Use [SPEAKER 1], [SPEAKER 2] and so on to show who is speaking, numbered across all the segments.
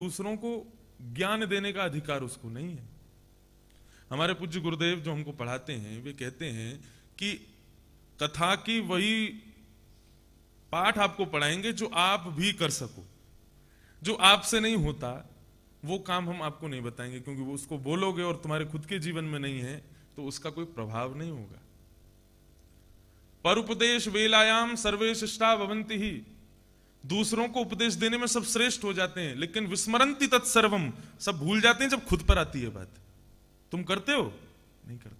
[SPEAKER 1] दूसरों को ज्ञान देने का अधिकार उसको नहीं है। हमारे पूज्य गुरुदेव जो हमको पढ़ाते हैं वे कहते हैं कि कथा की वही पाठ आपको पढ़ाएंगे जो आप भी कर सको। जो आपसे नहीं होता वो काम हम आपको नहीं बताएंगे, क्योंकि वो उसको बोलोगे और तुम्हारे खुद के जीवन में नहीं है तो उसका कोई प्रभाव नहीं होगा। परुपदेश वेलायाम सर्वे शिष्टा भवन्ति ही, दूसरों को उपदेश देने में सब श्रेष्ठ हो जाते हैं, लेकिन विस्मरन्ति तत्सर्वम, सब भूल जाते हैं जब खुद पर आती है बात। तुम करते हो? नहीं करते।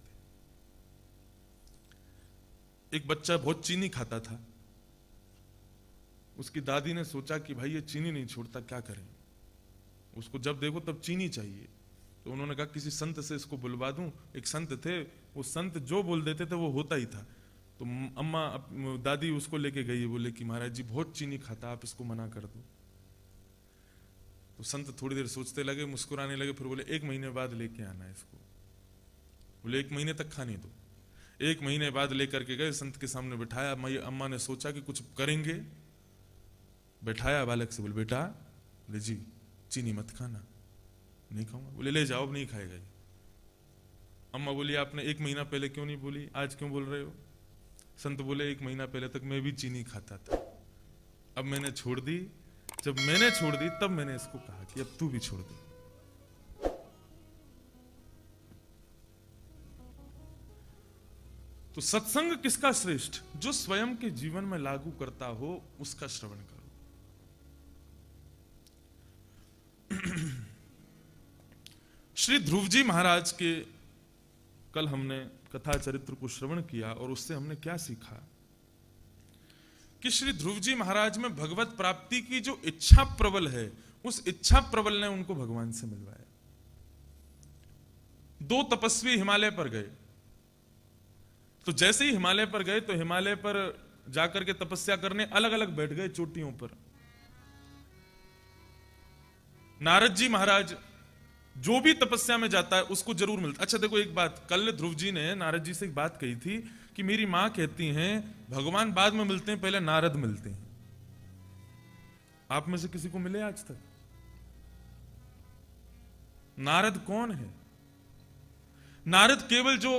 [SPEAKER 1] एक बच्चा बहुत चीनी खाता था, उसकी दादी ने सोचा कि भाई ये चीनी नहीं छोड़ता, क्या करें, उसको जब देखो तब चीनी चाहिए। तो उन्होंने कहा किसी संत से इसको बुलवा दूं। एक संत थे, वो संत जो बोल देते थे वो होता ही था। तो अम्मा दादी उसको लेके गई, बोले कि महाराज जी बहुत चीनी खाता, आप इसको मना कर दो। तो संत थोड़ी देर सोचते लगे, मुस्कुराने लगे, फिर बोले 1 महीने बाद लेके आना है इसको। बोले 1 महीने तक खाने दो। 1 महीने बाद लेकर के गए, संत के सामने बिठाया। अम्मा ने सोचा कि कुछ करेंगे, बैठाया बालक से, बोले बेटा, बोले जी चीनी मत खाना। नहीं खाऊंगा। बोले ले जाओ, अब नहीं खाएगा ये। अम्मा बोली आपने 1 महीना पहले क्यों नहीं बोली, आज क्यों बोल रहे हो? संत बोले 1 महीना पहले तक मैं भी चीनी खाता था, अब मैंने छोड़ दी। जब मैंने छोड़ दी तब मैंने इसको कहा कि अब तू भी छोड़ दे। तो सत्संग किसका श्रेष्ठ? जो स्वयं के जीवन में लागू करता हो उसका श्रवण करो। श्री ध्रुव जी महाराज के कल हमने कथा चरित्र को श्रवण किया और उससे हमने क्या सीखा कि श्री ध्रुव जी महाराज में भगवत प्राप्ति की जो इच्छा प्रबल है, उस इच्छा प्रबल ने उनको भगवान से मिलवाया। 2 तपस्वी हिमालय पर गए, तो जैसे ही हिमालय पर गए तो हिमालय पर जाकर के तपस्या करने अलग अलग बैठ गए चोटियों पर। नारद जी महाराज जो भी तपस्या में जाता है उसको जरूर मिलता। अच्छा देखो एक बात, कल ध्रुव जी ने नारद जी से एक बात कही थी कि मेरी मां कहती हैं भगवान बाद में मिलते हैं, पहले नारद मिलते हैं। आप में से किसी को मिले आज तक? नारद कौन है? नारद केवल जो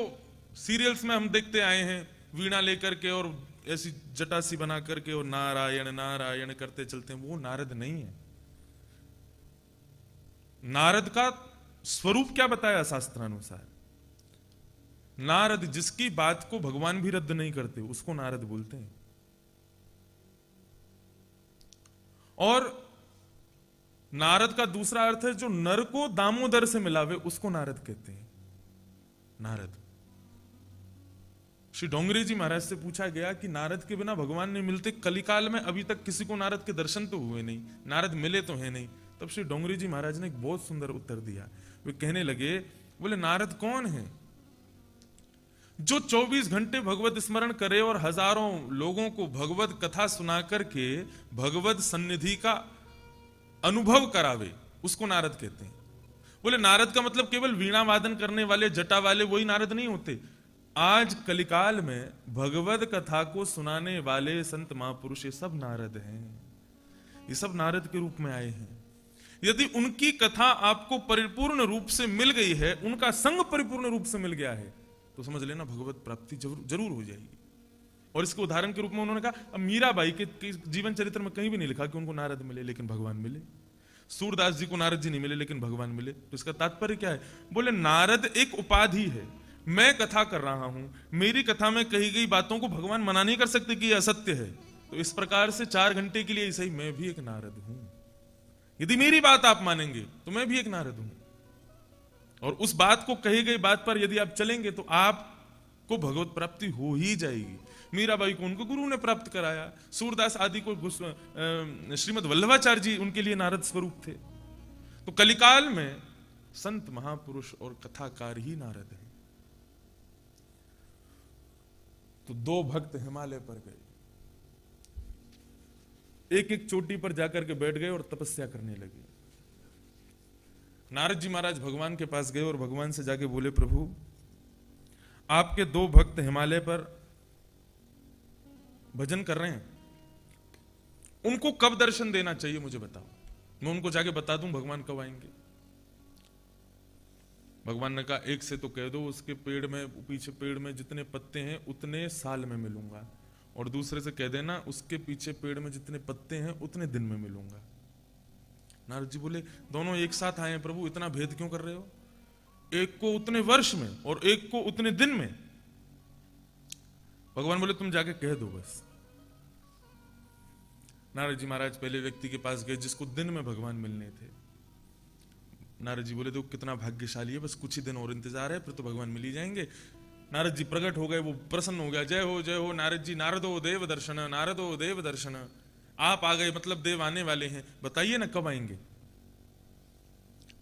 [SPEAKER 1] सीरियल्स में हम देखते आए हैं, वीणा लेकर के और ऐसी जटासी बना करके और नारायण नारायण करते चलते हैं, वो नारद नहीं है। नारद का स्वरूप क्या बताया शास्त्रानुसार? नारद जिसकी बात को भगवान भी रद्द नहीं करते उसको नारद बोलते हैं। और नारद का दूसरा अर्थ है जो नर को दामोदर से मिलावे, उसको नारद कहते हैं। नारद। श्री डोंगरे जी महाराज से पूछा गया कि नारद के बिना भगवान नहीं मिलते, कलिकाल में अभी तक किसी को नारद के दर्शन तो हुए नहीं, नारद मिले तो है नहीं। तब श्री डोंगरी जी महाराज ने एक बहुत सुंदर उत्तर दिया। वे कहने लगे, बोले नारद कौन है? जो 24 घंटे भगवत स्मरण करे और हजारों लोगों को भगवत कथा सुना करके भगवत सन्निधि का अनुभव करावे, उसको नारद कहते हैं। बोले नारद का मतलब केवल वीणा वादन करने वाले जटा वाले वही नारद नहीं होते। आज कलिकाल में भगवत कथा को सुनाने वाले संत महापुरुष ये सब नारद हैं, ये सब नारद के रूप में आए हैं। यदि उनकी कथा आपको परिपूर्ण रूप से मिल गई है, उनका संग परिपूर्ण रूप से मिल गया है, तो समझ लेना भगवत प्राप्ति जरूर हो जाएगी। और इसके उदाहरण के रूप में उन्होंने कहा, अब मीराबाई के जीवन चरित्र में कहीं भी नहीं लिखा कि उनको नारद मिले लेकिन भगवान मिले। सूरदास जी को नारद जी नहीं मिले लेकिन भगवान मिले। तो इसका तात्पर्य क्या है? बोले नारद एक उपाधि है। मैं कथा कर रहा हूं, मेरी कथा में कही गई बातों को भगवान मना नहीं कर सकते कि यह असत्य है। तो इस प्रकार से 4 घंटे के लिए सही मैं भी एक नारद हूं। यदि मेरी बात आप मानेंगे तो मैं भी एक नारद हूं, और उस बात को कही गई बात पर यदि आप चलेंगे तो आपको भगवत प्राप्ति हो ही जाएगी। मीराबाई को उनको गुरु ने प्राप्त कराया, सूरदास आदि को श्रीमद वल्लभाचार्य जी उनके लिए नारद स्वरूप थे। तो कलिकाल में संत महापुरुष और कथाकार ही नारद हैं। तो 2 भक्त हिमालय पर गए, एक एक चोटी पर जाकर के बैठ गए और तपस्या करने लगे। नारद जी महाराज भगवान के पास गए और भगवान से जाके बोले, प्रभु आपके 2 भक्त हिमालय पर भजन कर रहे हैं, उनको कब दर्शन देना चाहिए मुझे बताओ। मैं उनको जाके बता दूं भगवान कब आएंगे। भगवान ने कहा एक से तो कह दो उसके पेड़ में, पीछे पेड़ में जितने पत्ते हैं उतने साल में मिलूंगा, और दूसरे से कह देना उसके पीछे पेड़ में जितने पत्ते हैं उतने दिन में मिलूंगा। नारद जी बोले दोनों एक साथ आए हैं प्रभु, इतना भेद क्यों कर रहे हो? एक को उतने वर्ष में और एक को उतने दिन में। भगवान बोले तुम जाके कह दो बस। नारद जी महाराज पहले व्यक्ति के पास गए जिसको दिन में भगवान मिलने थे। नारद जी बोले तो कितना भाग्यशाली है, बस कुछ ही दिन और इंतजार है, फिर तो भगवान मिल ही जाएंगे। नारद जी प्रकट हो गए, वो प्रसन्न हो गया, जय हो नारद जी, नारदो देव दर्शन, नारदो देव दर्शन। आप आ गए मतलब देव आने वाले हैं, बताइए ना कब आएंगे?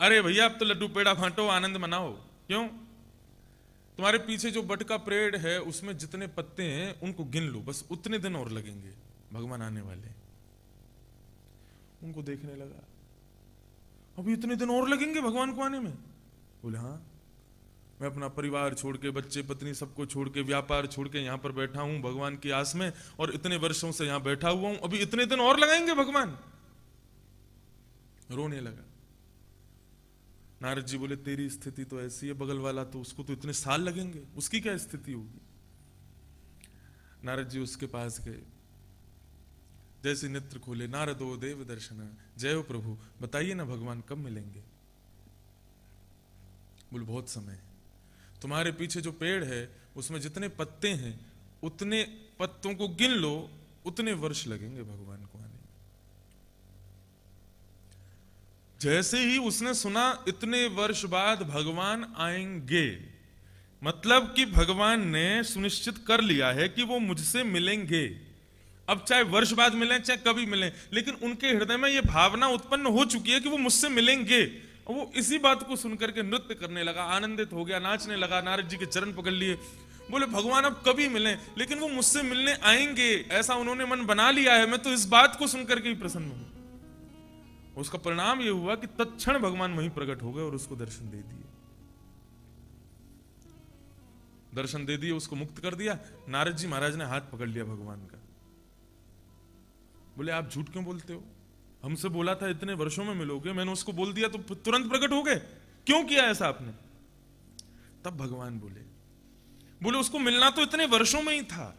[SPEAKER 1] अरे भैया अब तो लड्डू पेड़ा बांटो, आनंद मनाओ। क्यों? तुम्हारे पीछे जो बट का पेड़ है उसमें जितने पत्ते हैं उनको गिन लो, बस उतने दिन और लगेंगे, भगवान आने वाले। उनको देखने लगा अभी इतने दिन और लगेंगे भगवान को आने में? बोले हाँ, मैं अपना परिवार छोड़ के, बच्चे पत्नी सबको छोड़ के, व्यापार छोड़ के यहां पर बैठा हूं भगवान की आस में, और इतने वर्षों से यहां बैठा हुआ हूं, अभी इतने दिन और लगाएंगे भगवान? रोने लगा। नारद जी बोले तेरी स्थिति तो ऐसी है, बगल वाला तो उसको तो इतने साल लगेंगे, उसकी क्या स्थिति होगी? नारद जी उसके पास गए, जैसे नेत्र खोले, नारदो देव दर्शन, जय हो प्रभु, बताइए ना भगवान कब मिलेंगे? बोले बहुत समय है, तुम्हारे पीछे जो पेड़ है उसमें जितने पत्ते हैं उतने पत्तों को गिन लो, उतने वर्ष लगेंगे भगवान को आने में। जैसे ही उसने सुना इतने वर्ष बाद भगवान आएंगे, मतलब कि भगवान ने सुनिश्चित कर लिया है कि वो मुझसे मिलेंगे। अब चाहे वर्ष बाद मिलें चाहे कभी मिलें, लेकिन उनके हृदय में यह भावना उत्पन्न हो चुकी है कि वो मुझसे मिलेंगे। और वो इसी बात को सुनकर के नृत्य करने लगा, आनंदित हो गया, नाचने लगा, नारद जी के चरण पकड़ लिए। बोले भगवान अब कभी मिलें, लेकिन वो मुझसे मिलने आएंगे, ऐसा उन्होंने मन बना लिया है, मैं तो इस बात को सुनकर के ही प्रसन्न हूं। उसका परिणाम यह हुआ कि तत्क्षण भगवान वहीं प्रकट हो गए और उसको दर्शन दे दिए। दर्शन दे दिए, उसको मुक्त कर दिया। नारद जी महाराज ने हाथ पकड़ लिया भगवान का। बोले आप झूठ क्यों बोलते हो? हमसे बोला था इतने वर्षों में मिलोगे, मैंने उसको बोल दिया तो तुरंत प्रकट हो गए, क्यों किया ऐसा आपने? तब भगवान बोले उसको मिलना तो इतने वर्षों में ही था,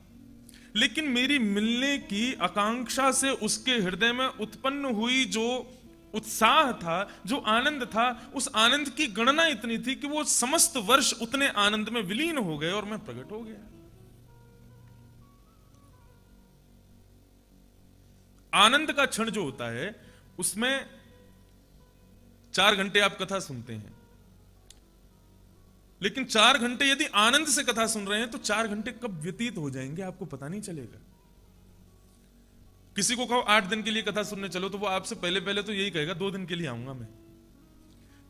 [SPEAKER 1] लेकिन मेरी मिलने की आकांक्षा से उसके हृदय में उत्पन्न हुई जो उत्साह था, जो आनंद था, उस आनंद की गणना इतनी थी कि वो समस्त वर्ष उतने आनंद में विलीन हो गए और मैं प्रकट हो गया। आनंद का क्षण जो होता है उसमें 4 घंटे आप कथा सुनते हैं, लेकिन 4 घंटे यदि आनंद से कथा सुन रहे हैं तो 4 घंटे कब व्यतीत हो जाएंगे आपको पता नहीं चलेगा। किसी को कहो 8 दिन के लिए कथा सुनने चलो, तो वो आपसे पहले पहले तो यही कहेगा 2 दिन के लिए आऊंगा मैं,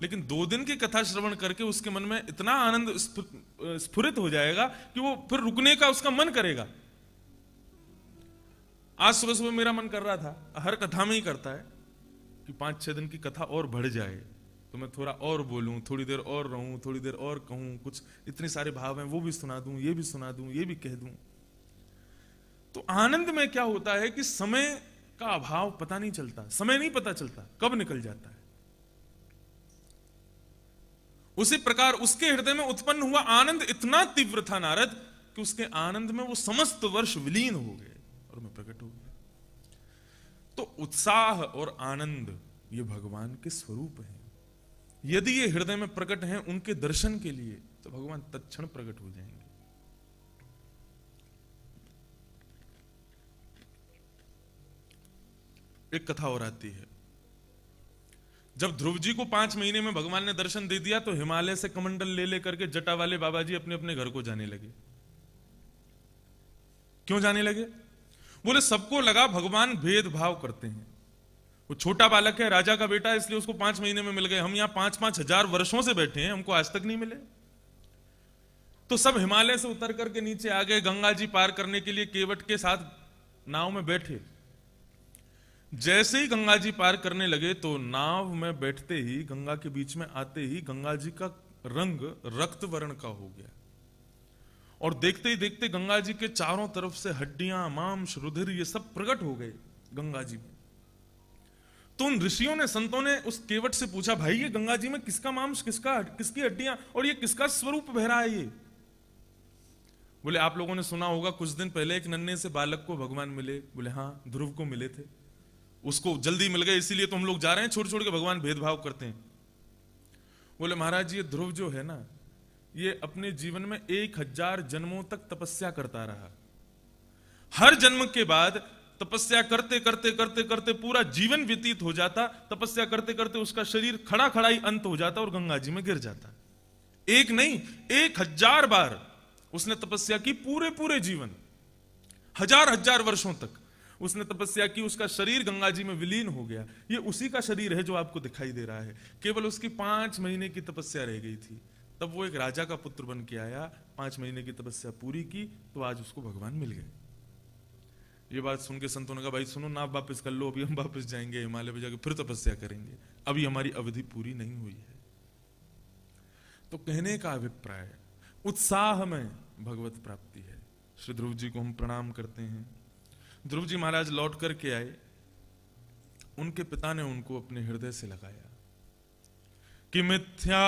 [SPEAKER 1] लेकिन 2 दिन की कथा श्रवण करके उसके मन में इतना आनंद स्फुरित हो जाएगा कि वो फिर रुकने का उसका मन करेगा। आज सुबह सुबह मेरा मन कर रहा था, हर कथा में ही करता है, कि 5-6 दिन की कथा और बढ़ जाए तो मैं थोड़ा और बोलूं, थोड़ी देर और रहूं, थोड़ी देर और कहूं, कुछ इतने सारे भाव हैं वो भी सुना दूं, ये भी सुना दूं, ये भी कह दूं। तो आनंद में क्या होता है कि समय का अभाव पता नहीं चलता, समय नहीं पता चलता कब निकल जाता है। उसी प्रकार उसके हृदय में उत्पन्न हुआ आनंद इतना तीव्र था नारद कि उसके आनंद में वो समस्त वर्ष विलीन हो गए और मैं प्रकट हो गया। तो उत्साह और आनंद ये भगवान के स्वरूप हैं। यदि ये हृदय में प्रकट हैं उनके दर्शन के लिए, तो भगवान तत्क्षण प्रकट हो जाएंगे। एक कथा और आती है, जब ध्रुव जी को 5 महीने में भगवान ने दर्शन दे दिया तो हिमालय से कमंडल ले लेकर के जटा वाले बाबा जी अपने अपने घर को जाने लगे। क्यों जाने लगे? बोले सबको लगा भगवान भेदभाव करते हैं। वो छोटा बालक है, राजा का बेटा, इसलिए उसको 5 महीने में मिल गए। हम यहां 5-5 हजार वर्षों से बैठे हैं, हमको आज तक नहीं मिले। तो सब हिमालय से उतर करके नीचे आ गए, गंगा जी पार करने के लिए केवट के साथ नाव में बैठे। जैसे ही गंगा जी पार करने लगे तो नाव में बैठते ही, गंगा के बीच में आते ही गंगा जी का रंग रक्त वर्ण का हो गया, और देखते ही देखते गंगा जी के चारों तरफ से हड्डियां, मांस, रुधिर ये सब प्रकट हो गए गंगा जी में। तो उन ऋषियों ने, संतों ने उस केवट से पूछा, भाई ये गंगा जी में किसका मांस, किसकी हड्डियां और ये किसका स्वरूप बह रहा है ये? बोले आप लोगों ने सुना होगा कुछ दिन पहले एक नन्हे से बालक को भगवान मिले। बोले हाँ, ध्रुव को मिले थे, उसको जल्दी मिल गए, इसीलिए तो हम लोग जा रहे हैं, छोड़ छोड़ के भगवान भेदभाव करते हैं। बोले महाराज ये ध्रुव जो है ना, ये अपने जीवन में 1000 जन्मों तक तपस्या करता रहा। हर जन्म के बाद तपस्या करते करते करते करते पूरा जीवन व्यतीत हो जाता, तपस्या करते करते उसका शरीर खड़ा खड़ा ही अंत हो जाता और गंगा जी में गिर जाता। एक नहीं, 1000 बार उसने तपस्या की, पूरे पूरे जीवन, हजार हजार वर्षों तक उसने तपस्या की, उसका शरीर गंगा जी में विलीन हो गया। ये उसी का शरीर है जो आपको दिखाई दे रहा है। केवल उसकी 5 महीने की तपस्या रह गई थी, तब वो एक राजा का पुत्र बन के आया, 5 महीने की तपस्या पूरी की, तो आज उसको भगवान मिल गए। ये बात सुन के संतों ने कहा, भाई सुनो ना, आप वापस कर लो, अभी हम वापस जाएंगे हिमालय पे, जाके फिर तपस्या करेंगे, अभी हमारी अवधि पूरी नहीं हुई है। तो कहने का अभिप्राय, उत्साह में भगवत प्राप्ति है। श्री ध्रुव जी को हम प्रणाम करते हैं। ध्रुव जी महाराज लौट करके आए, उनके पिता ने उनको अपने हृदय से लगाया कि मिथ्या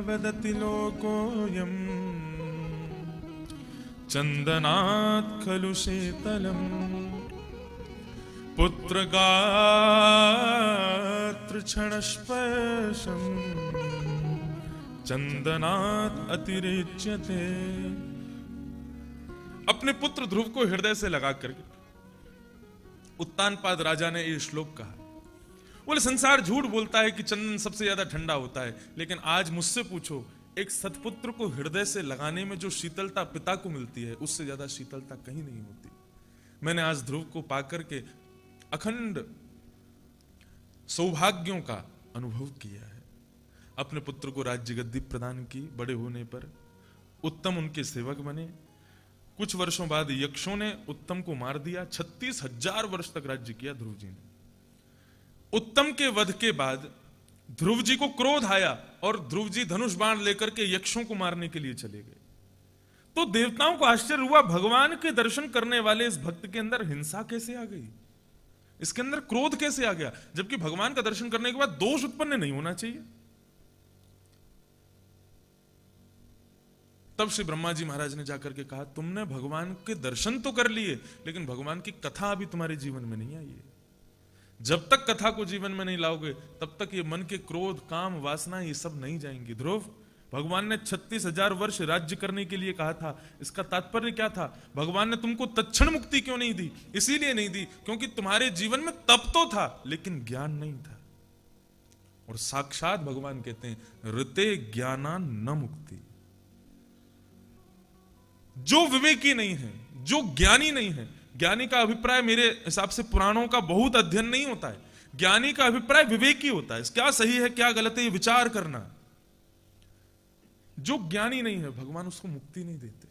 [SPEAKER 1] वदति लोकोऽयं चंदनात् खलु शीतलम् पुत्रगात्र क्षणस्पर्शम् चंदनात् अतिरिच्यते। अपने पुत्र ध्रुव को हृदय से लगा करके उत्तानपाद राजा ने ये श्लोक कहा। बोले संसार झूठ बोलता है कि चंदन सबसे ज्यादा ठंडा होता है, लेकिन आज मुझसे पूछो, एक सतपुत्र को हृदय से लगाने में जो शीतलता पिता को मिलती है, उससे ज्यादा शीतलता कहीं नहीं होती। मैंने आज ध्रुव को पाकर के अखंड सौभाग्यों का अनुभव किया है। अपने पुत्र को राज्य गद्दी प्रदान की, बड़े होने पर उत्तम उनके सेवक बने। कुछ वर्षों बाद यक्षों ने उत्तम को मार दिया, 36,000 वर्ष तक राज्य किया ध्रुव जी ने। उत्तम के वध के बाद ध्रुव जी को क्रोध आया और ध्रुव जी धनुष बाण लेकर के यक्षों को मारने के लिए चले गए। तो देवताओं को आश्चर्य हुआ, भगवान के दर्शन करने वाले इस भक्त के अंदर हिंसा कैसे आ गई, इसके अंदर क्रोध कैसे आ गया, जबकि भगवान का दर्शन करने के बाद दोष उत्पन्न नहीं होना चाहिए। तब श्री ब्रह्मा जी महाराज ने जाकर के कहा, तुमने भगवान के दर्शन तो कर लिए, लेकिन भगवान की कथा अभी तुम्हारे जीवन में नहीं आई है। जब तक कथा को जीवन में नहीं लाओगे, तब तक ये मन के क्रोध, काम, वासना, ये सब नहीं जाएंगी। ध्रुव, भगवान ने 36,000 वर्ष राज्य करने के लिए कहा था, इसका तात्पर्य क्या था? भगवान ने तुमको तत्क्षण मुक्ति क्यों नहीं दी? इसीलिए नहीं दी क्योंकि तुम्हारे जीवन में तप तो था, लेकिन ज्ञान नहीं था। और साक्षात भगवान कहते हैं, ऋते ज्ञाना न मुक्ति। जो विवेकी नहीं है, जो ज्ञानी नहीं है, ज्ञानी का अभिप्राय मेरे हिसाब से पुराणों का बहुत अध्ययन नहीं होता है। ज्ञानी का अभिप्राय विवेकी होता है, क्या सही है क्या गलत है ये विचार करना। जो ज्ञानी नहीं है, भगवान उसको मुक्ति नहीं देते।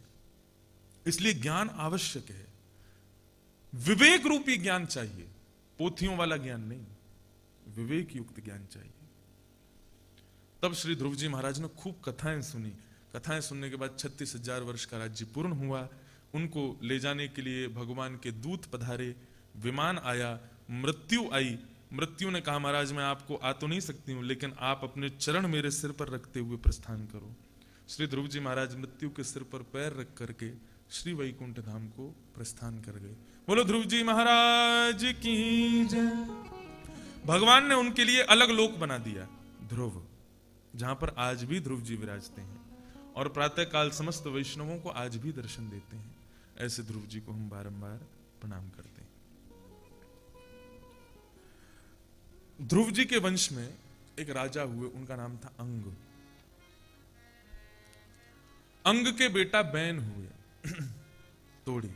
[SPEAKER 1] इसलिए ज्ञान आवश्यक है, विवेक रूपी ज्ञान चाहिए, पोथियों वाला ज्ञान नहीं, विवेक युक्त ज्ञान चाहिए। तब श्री ध्रुव जी महाराज ने खूब कथाएं सुनी। कथाएं सुनने के बाद 36,000 वर्ष का राज्य पूर्ण हुआ। उनको ले जाने के लिए भगवान के दूत पधारे, विमान आया, मृत्यु आई। मृत्यु ने कहा, महाराज मैं आपको आ तो नहीं सकती हूं, लेकिन आप अपने चरण मेरे सिर पर रखते हुए प्रस्थान करो। श्री ध्रुव जी महाराज मृत्यु के सिर पर पैर रख करके श्री वैकुंठ धाम को प्रस्थान कर गए। बोलो ध्रुव जी महाराज की जय। भगवान ने उनके लिए अलग लोक बना दिया, ध्रुव, जहां पर आज भी ध्रुव जी विराजते हैं और प्रातः काल समस्त वैष्णवों को आज भी दर्शन देते हैं। ऐसे ध्रुव जी को हम बारंबार प्रणाम करते हैं। ध्रुव जी के वंश में एक राजा हुए, उनका नाम था अंग। अंग के बेटा बैन हुए तोड़ी।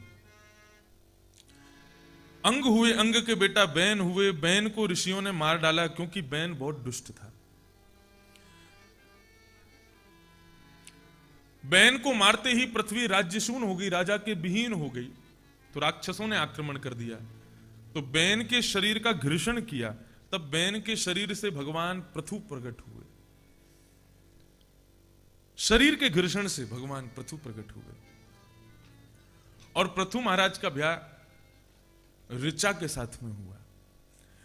[SPEAKER 1] अंग हुए, अंग के बेटा बैन हुए। बैन को ऋषियों ने मार डाला क्योंकि बैन बहुत दुष्ट था। बैन को मारते ही पृथ्वी राज्यशून्य हो गई, राजा के विहीन हो गई। तो राक्षसों ने आक्रमण कर दिया, तो बैन के शरीर का घर्षण किया। तब बैन के शरीर से भगवान पृथु प्रकट हुए। शरीर के घर्षण से भगवान पृथु प्रकट हुए। और पृथु महाराज का ब्याह ऋचा के साथ में हुआ।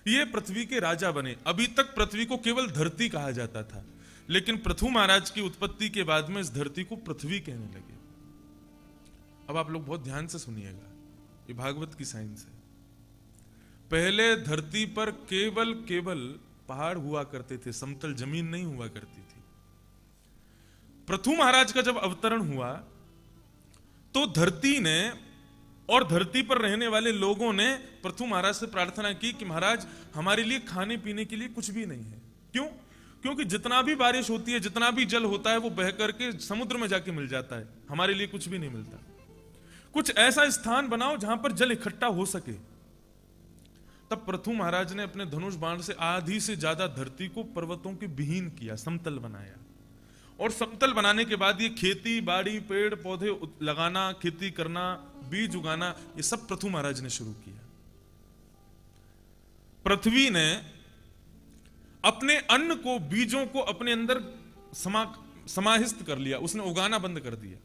[SPEAKER 1] ये पृथ्वी के राजा बने। अभी तक पृथ्वी को केवल धरती कहा जाता था, लेकिन पृथु महाराज की उत्पत्ति के बाद में इस धरती को पृथ्वी कहने लगे। अब आप लोग बहुत ध्यान से सुनिएगा, ये भागवत की साइंस है। पहले धरती पर केवल पहाड़ हुआ करते थे, समतल जमीन नहीं हुआ करती थी। पृथु महाराज का जब अवतरण हुआ तो धरती ने और धरती पर रहने वाले लोगों ने पृथु महाराज से प्रार्थना की कि महाराज हमारे लिए खाने पीने के लिए कुछ भी नहीं है। क्यों? क्योंकि जितना भी बारिश होती है, जितना भी जल होता है, वो बह करके समुद्र में जाके मिल जाता है, हमारे लिए कुछ भी नहीं मिलता। कुछ ऐसा स्थान बनाओ जहां पर जल इकट्ठा हो सके। तब पृथु महाराज ने अपने धनुष बाण से आधी से ज्यादा धरती को पर्वतों के विहीन किया, समतल बनाया। और समतल बनाने के बाद ये खेती बाड़ी, पेड़ पौधे लगाना, खेती करना, बीज उगाना, ये सब पृथु महाराज ने शुरू किया। पृथ्वी ने अपने अन्न को, बीजों को अपने अंदर समाहित कर लिया, उसने उगाना बंद कर दिया।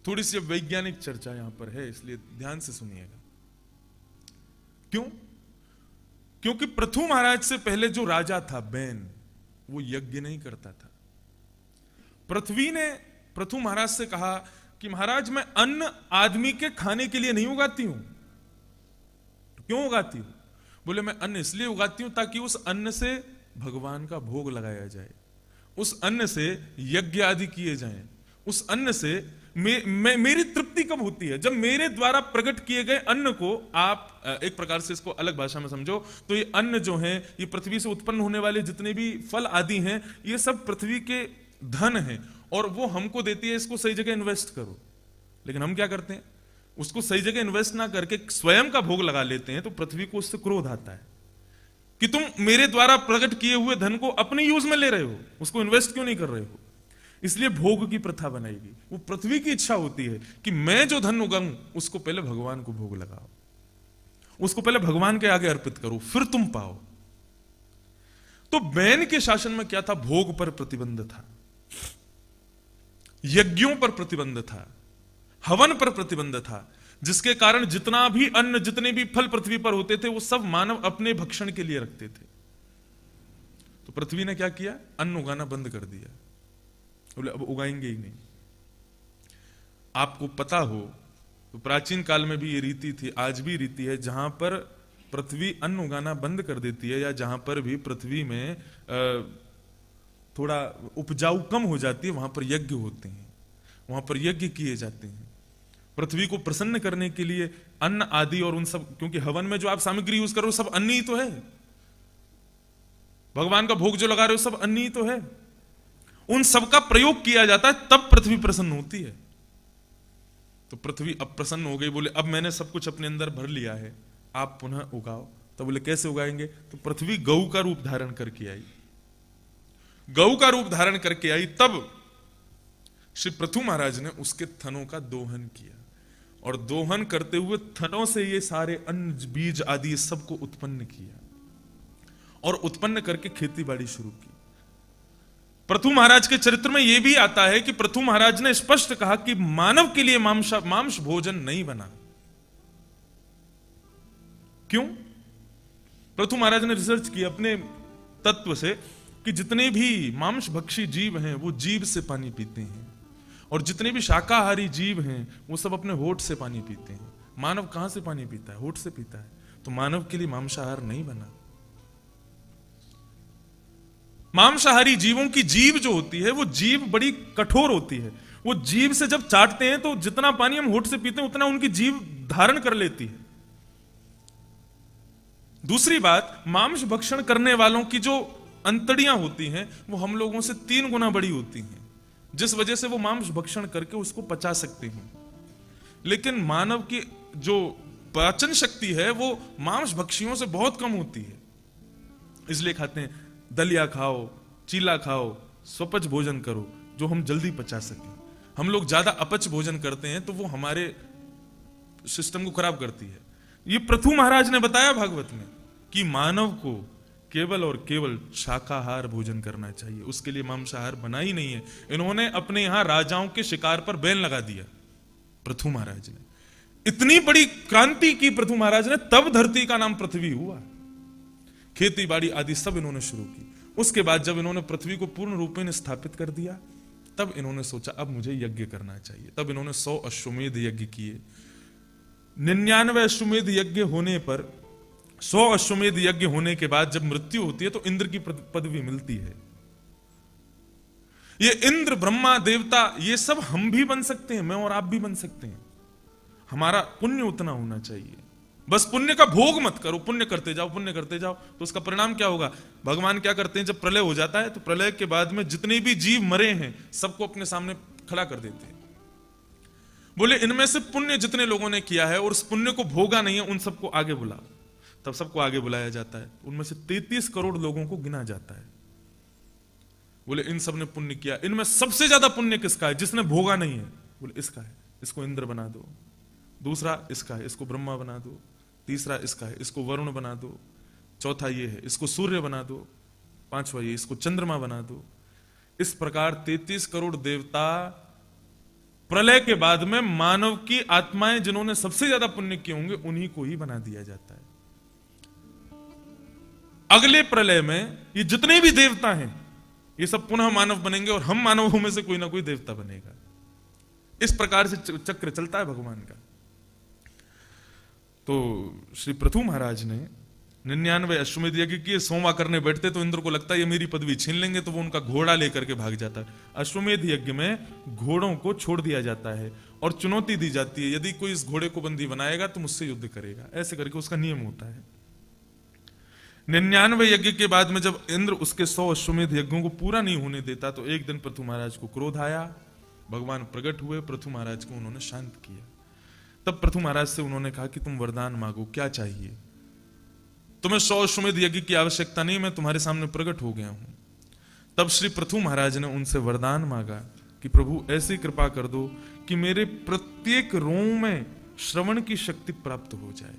[SPEAKER 1] थोड़ी सी वैज्ञानिक चर्चा यहां पर है, इसलिए ध्यान से सुनिएगा। क्यों? क्योंकि पृथु महाराज से पहले जो राजा था बैन, वो यज्ञ नहीं करता था। पृथ्वी ने पृथु महाराज से कहा कि महाराज मैं अन्न आदमी के खाने के लिए नहीं उगाती हूं। क्यों उगाती हूं? बोले मैं अन्न इसलिए उगाती हूं ताकि उस अन्न से भगवान का भोग लगाया जाए, उस अन्न से यज्ञ आदि किए जाएं, उस अन्न से मेरी तृप्ति कब होती है? जब मेरे द्वारा प्रकट किए गए अन्न को आप एक प्रकार से इसको अलग भाषा में समझो तो ये अन्न जो है, ये पृथ्वी से उत्पन्न होने वाले जितने भी फल आदि हैं, ये सब पृथ्वी के धन है और वो हमको देती है, इसको सही जगह इन्वेस्ट करो। लेकिन हम क्या करते हैं? उसको सही जगह इन्वेस्ट ना करके स्वयं का भोग लगा लेते हैं, तो पृथ्वी को उससे क्रोध आता है कि तुम मेरे द्वारा प्रकट किए हुए धन को अपने यूज में ले रहे हो, उसको इन्वेस्ट क्यों नहीं कर रहे हो? इसलिए भोग की प्रथा बनाएगी। वो पृथ्वी की इच्छा होती है कि मैं जो धन उगाऊं उसको पहले भगवान को भोग लगाओ, उसको पहले भगवान के आगे अर्पित करो, फिर तुम पाओ। तो बैन के शासन में क्या था? भोग पर प्रतिबंध था, यज्ञों पर प्रतिबंध था, हवन पर प्रतिबंध था, जिसके कारण जितना भी अन्न, जितने भी फल पृथ्वी पर होते थे, वो सब मानव अपने भक्षण के लिए रखते थे। तो पृथ्वी ने क्या किया? अन्न उगाना बंद कर दिया। बोले अब उगाएंगे ही नहीं। आपको पता हो तो प्राचीन काल में भी ये रीति थी, आज भी रीति है, जहां पर पृथ्वी अन्न उगाना बंद कर देती है या जहां पर भी पृथ्वी में थोड़ा उपजाऊ कम हो जाती है, वहां पर यज्ञ होते हैं, वहां पर यज्ञ किए जाते हैं पृथ्वी को प्रसन्न करने के लिए। अन्न आदि और उन सब, क्योंकि हवन में जो आप सामग्री यूज कर रहे हो सब अन्न ही तो है, भगवान का भोग जो लगा रहे हो सब अन्न ही तो है, उन सब का प्रयोग किया जाता है, तब पृथ्वी प्रसन्न होती है। तो पृथ्वी अब प्रसन्न हो गई, बोले अब मैंने सब कुछ अपने अंदर भर लिया है, आप पुनः उगाओ। तो बोले कैसे उगाएंगे? तो पृथ्वी गऊ का रूप धारण करके आई, गऊ का रूप धारण करके आई। तब श्री पृथु महाराज ने उसके थनों का दोहन किया और दोहन करते हुए थनों से ये सारे अन्न, बीज आदि सबको उत्पन्न किया और उत्पन्न करके खेती बाड़ी शुरू की। पृथु महाराज के चरित्र में यह भी आता है कि पृथु महाराज ने स्पष्ट कहा कि मानव के लिए मांस भोजन नहीं बना। क्यों? पृथु महाराज ने रिसर्च की अपने तत्व से कि जितने भी मांस भक्षी जीव हैं वो जीभ से पानी पीते हैं, और जितने भी शाकाहारी जीव हैं वो सब अपने होठ से पानी पीते हैं। मानव कहां से पानी पीता है? होठ से पीता है। तो मानव के लिए मांसाहार नहीं बना। मांसाहारी जीवों की जीभ जो होती है वो जीभ बड़ी कठोर होती है, वो जीभ से जब चाटते हैं तो जितना पानी हम होठ से पीते हैं उतना उनकी जीभ धारण कर लेती है। दूसरी बात, मांस भक्षण करने वालों की जो अंतड़ियां होती हैं वो हम लोगों से 3 गुना बड़ी होती हैं, जिस वजह से वो मांस भक्षण करके उसको पचा सकते हैं। लेकिन मानव की जो पाचन शक्ति है वो मांस भक्षियों से बहुत कम होती है, इसलिए खाते हैं दलिया खाओ, चीला खाओ, स्वपच भोजन करो जो हम जल्दी पचा सकें। हम लोग ज्यादा अपच भोजन करते हैं तो वो हमारे सिस्टम को खराब करती है। ये पृथु महाराज ने बताया भागवत में कि मानव को केवल और केवल शाकाहार भोजन करना चाहिए, उसके लिए मांसाहार बना ही नहीं है। इन्होंने अपने यहां राजाओं के शिकार पर बैन लगा दिया पृथु महाराज ने। इतनी बड़ी क्रांति की पृथु महाराज ने, तब धरती का नाम पृथ्वी हुआ। खेती बाड़ी आदि सब इन्होंने शुरू की। उसके बाद जब इन्होंने पृथ्वी को पूर्ण रूप में स्थापित कर दिया, तब इन्होंने सोचा अब मुझे यज्ञ करना चाहिए। तब इन्होंने 100 अश्वमेध यज्ञ किए। 99 अश्वमेध यज्ञ होने पर, 100 अश्वमेध यज्ञ होने के बाद जब मृत्यु होती है तो इंद्र की पदवी मिलती है। ये इंद्र, ब्रह्मा, देवता, ये सब हम भी बन सकते हैं, मैं और आप भी बन सकते हैं। हमारा पुण्य उतना होना चाहिए। बस पुण्य का भोग मत करो, पुण्य करते जाओ, पुण्य करते जाओ। तो उसका परिणाम क्या होगा? भगवान क्या करते हैं, जब प्रलय हो जाता है तो प्रलय के बाद में जितने भी जीव मरे हैं सबको अपने सामने खड़ा कर देते हैं। बोले इनमें से पुण्य जितने लोगों ने किया है और उस पुण्य को भोगा नहीं है, उन सबको आगे बुला। तब सबको आगे बुलाया जाता है। उनमें से 33 करोड़ लोगों को गिना जाता है। बोले इन सब ने पुण्य किया, इनमें सबसे ज्यादा पुण्य किसका है? जिसने भोगा नहीं है। बोले इसका है, इसको इंद्र बना दो। दूसरा इसका है, इसको ब्रह्मा बना दो। तीसरा इसका है, इसको वरुण बना दो। चौथा ये है, इसको सूर्य बना दो। पांचवा ये, इसको चंद्रमा बना दो। इस प्रकार 33 करोड़ देवता प्रलय के बाद में मानव की आत्माएं जिन्होंने सबसे ज्यादा पुण्य किए होंगे उन्हीं को ही बना दिया जाता है। अगले प्रलय में ये जितने भी देवता हैं ये सब पुनः मानव बनेंगे और हम मानवों में से कोई ना कोई देवता बनेगा। इस प्रकार से चक्र चलता है भगवान का। तो श्री पृथु महाराज ने 99 अश्वमेध यज्ञ किए। सोमा करने बैठते तो इंद्र को लगता है ये मेरी पदवी छीन लेंगे, तो वो उनका घोड़ा लेकर के भाग जाता है। अश्वमेध यज्ञ में घोड़ों को छोड़ दिया जाता है और चुनौती दी जाती है, यदि कोई इस घोड़े को बंदी बनाएगा तो मुझसे युद्ध करेगा। ऐसे करके उसका नियम होता है। 99 यज्ञ के बाद में जब इंद्र उसके 100 अश्वमेध यज्ञों को पूरा नहीं होने देता तो एक दिन पृथु महाराज को क्रोध आया। भगवान प्रकट हुए, पृथु महाराज को उन्होंने शांत किया। तब पृथु महाराज से उन्होंने कहा कि तुम वरदान मांगो, क्या चाहिए? तुम्हें 100 अश्वमेध यज्ञ की आवश्यकता नहीं, मैं तुम्हारे सामने प्रकट हो गया हूं। तब श्री पृथु महाराज ने उनसे वरदान मांगा कि प्रभु ऐसी कृपा कर दो कि मेरे प्रत्येक रोम में श्रवण की शक्ति प्राप्त हो जाए।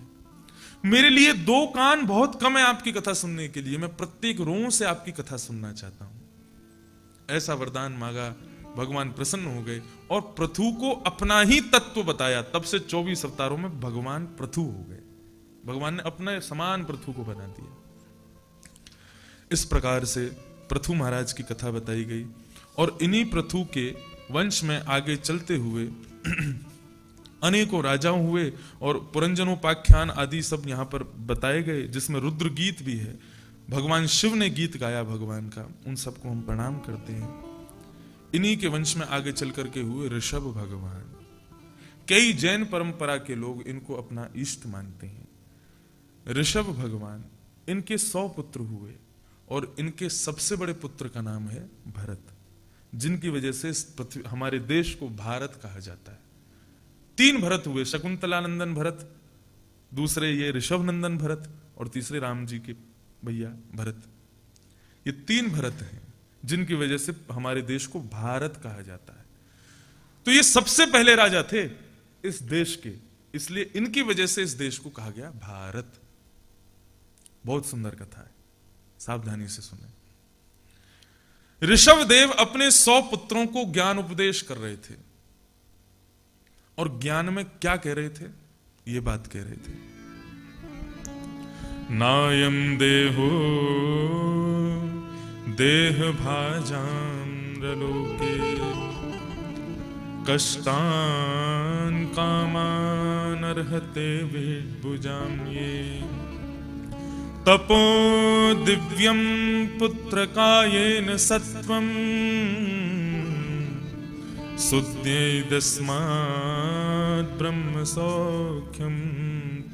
[SPEAKER 1] मेरे लिए 2 कान बहुत कम है आपकी कथा सुनने के लिए, मैं प्रत्येक रोम से आपकी कथा सुनना चाहता हूं। ऐसा वरदान मांगा। भगवान प्रसन्न हो गए और पृथु को अपना ही तत्व बताया। तब से 24 अवतारों में भगवान पृथु हो गए। भगवान ने अपने समान पृथु को बना दिया। इस प्रकार से पृथु महाराज की कथा बताई गई और इन्हीं पृथु के वंश में आगे चलते हुए अनेकों राजाओं हुए और पुरंजनोपाख्यान आदि सब यहां पर बताए गए, जिसमें रुद्र गीत भी है। भगवान शिव ने गीत गाया भगवान का, उन सबको हम प्रणाम करते हैं। इन्हीं के वंश में आगे चल करके हुए ऋषभ भगवान। कई जैन परंपरा के लोग इनको अपना इष्ट मानते हैं। ऋषभ भगवान, इनके 100 पुत्र हुए और इनके सबसे बड़े पुत्र का नाम है भरत, जिनकी वजह से हमारे देश को भारत कहा जाता है। 3 भरत हुए, शकुंतला नंदन भरत, दूसरे ये ऋषभ नंदन भरत और तीसरे राम जी के भैया भरत। ये 3 भरत हैं जिनकी वजह से हमारे देश को भारत कहा जाता है। तो ये सबसे पहले राजा थे इस देश के, इसलिए इनकी वजह से इस देश को कहा गया भारत। बहुत सुंदर कथा है, सावधानी से सुने। ऋषभ देव अपने 100 पुत्रों को ज्ञान उपदेश कर रहे थे और ज्ञान में क्या कह रहे थे? ये बात कह रहे थे, नायम देहो देह भाजाम्रलोके कष्टान कामान अर्हते विभुजाम्ये तपो दिव्यम पुत्रकायेन सत्वम सुद्यैदस्मात् ब्रह्म सौख्यम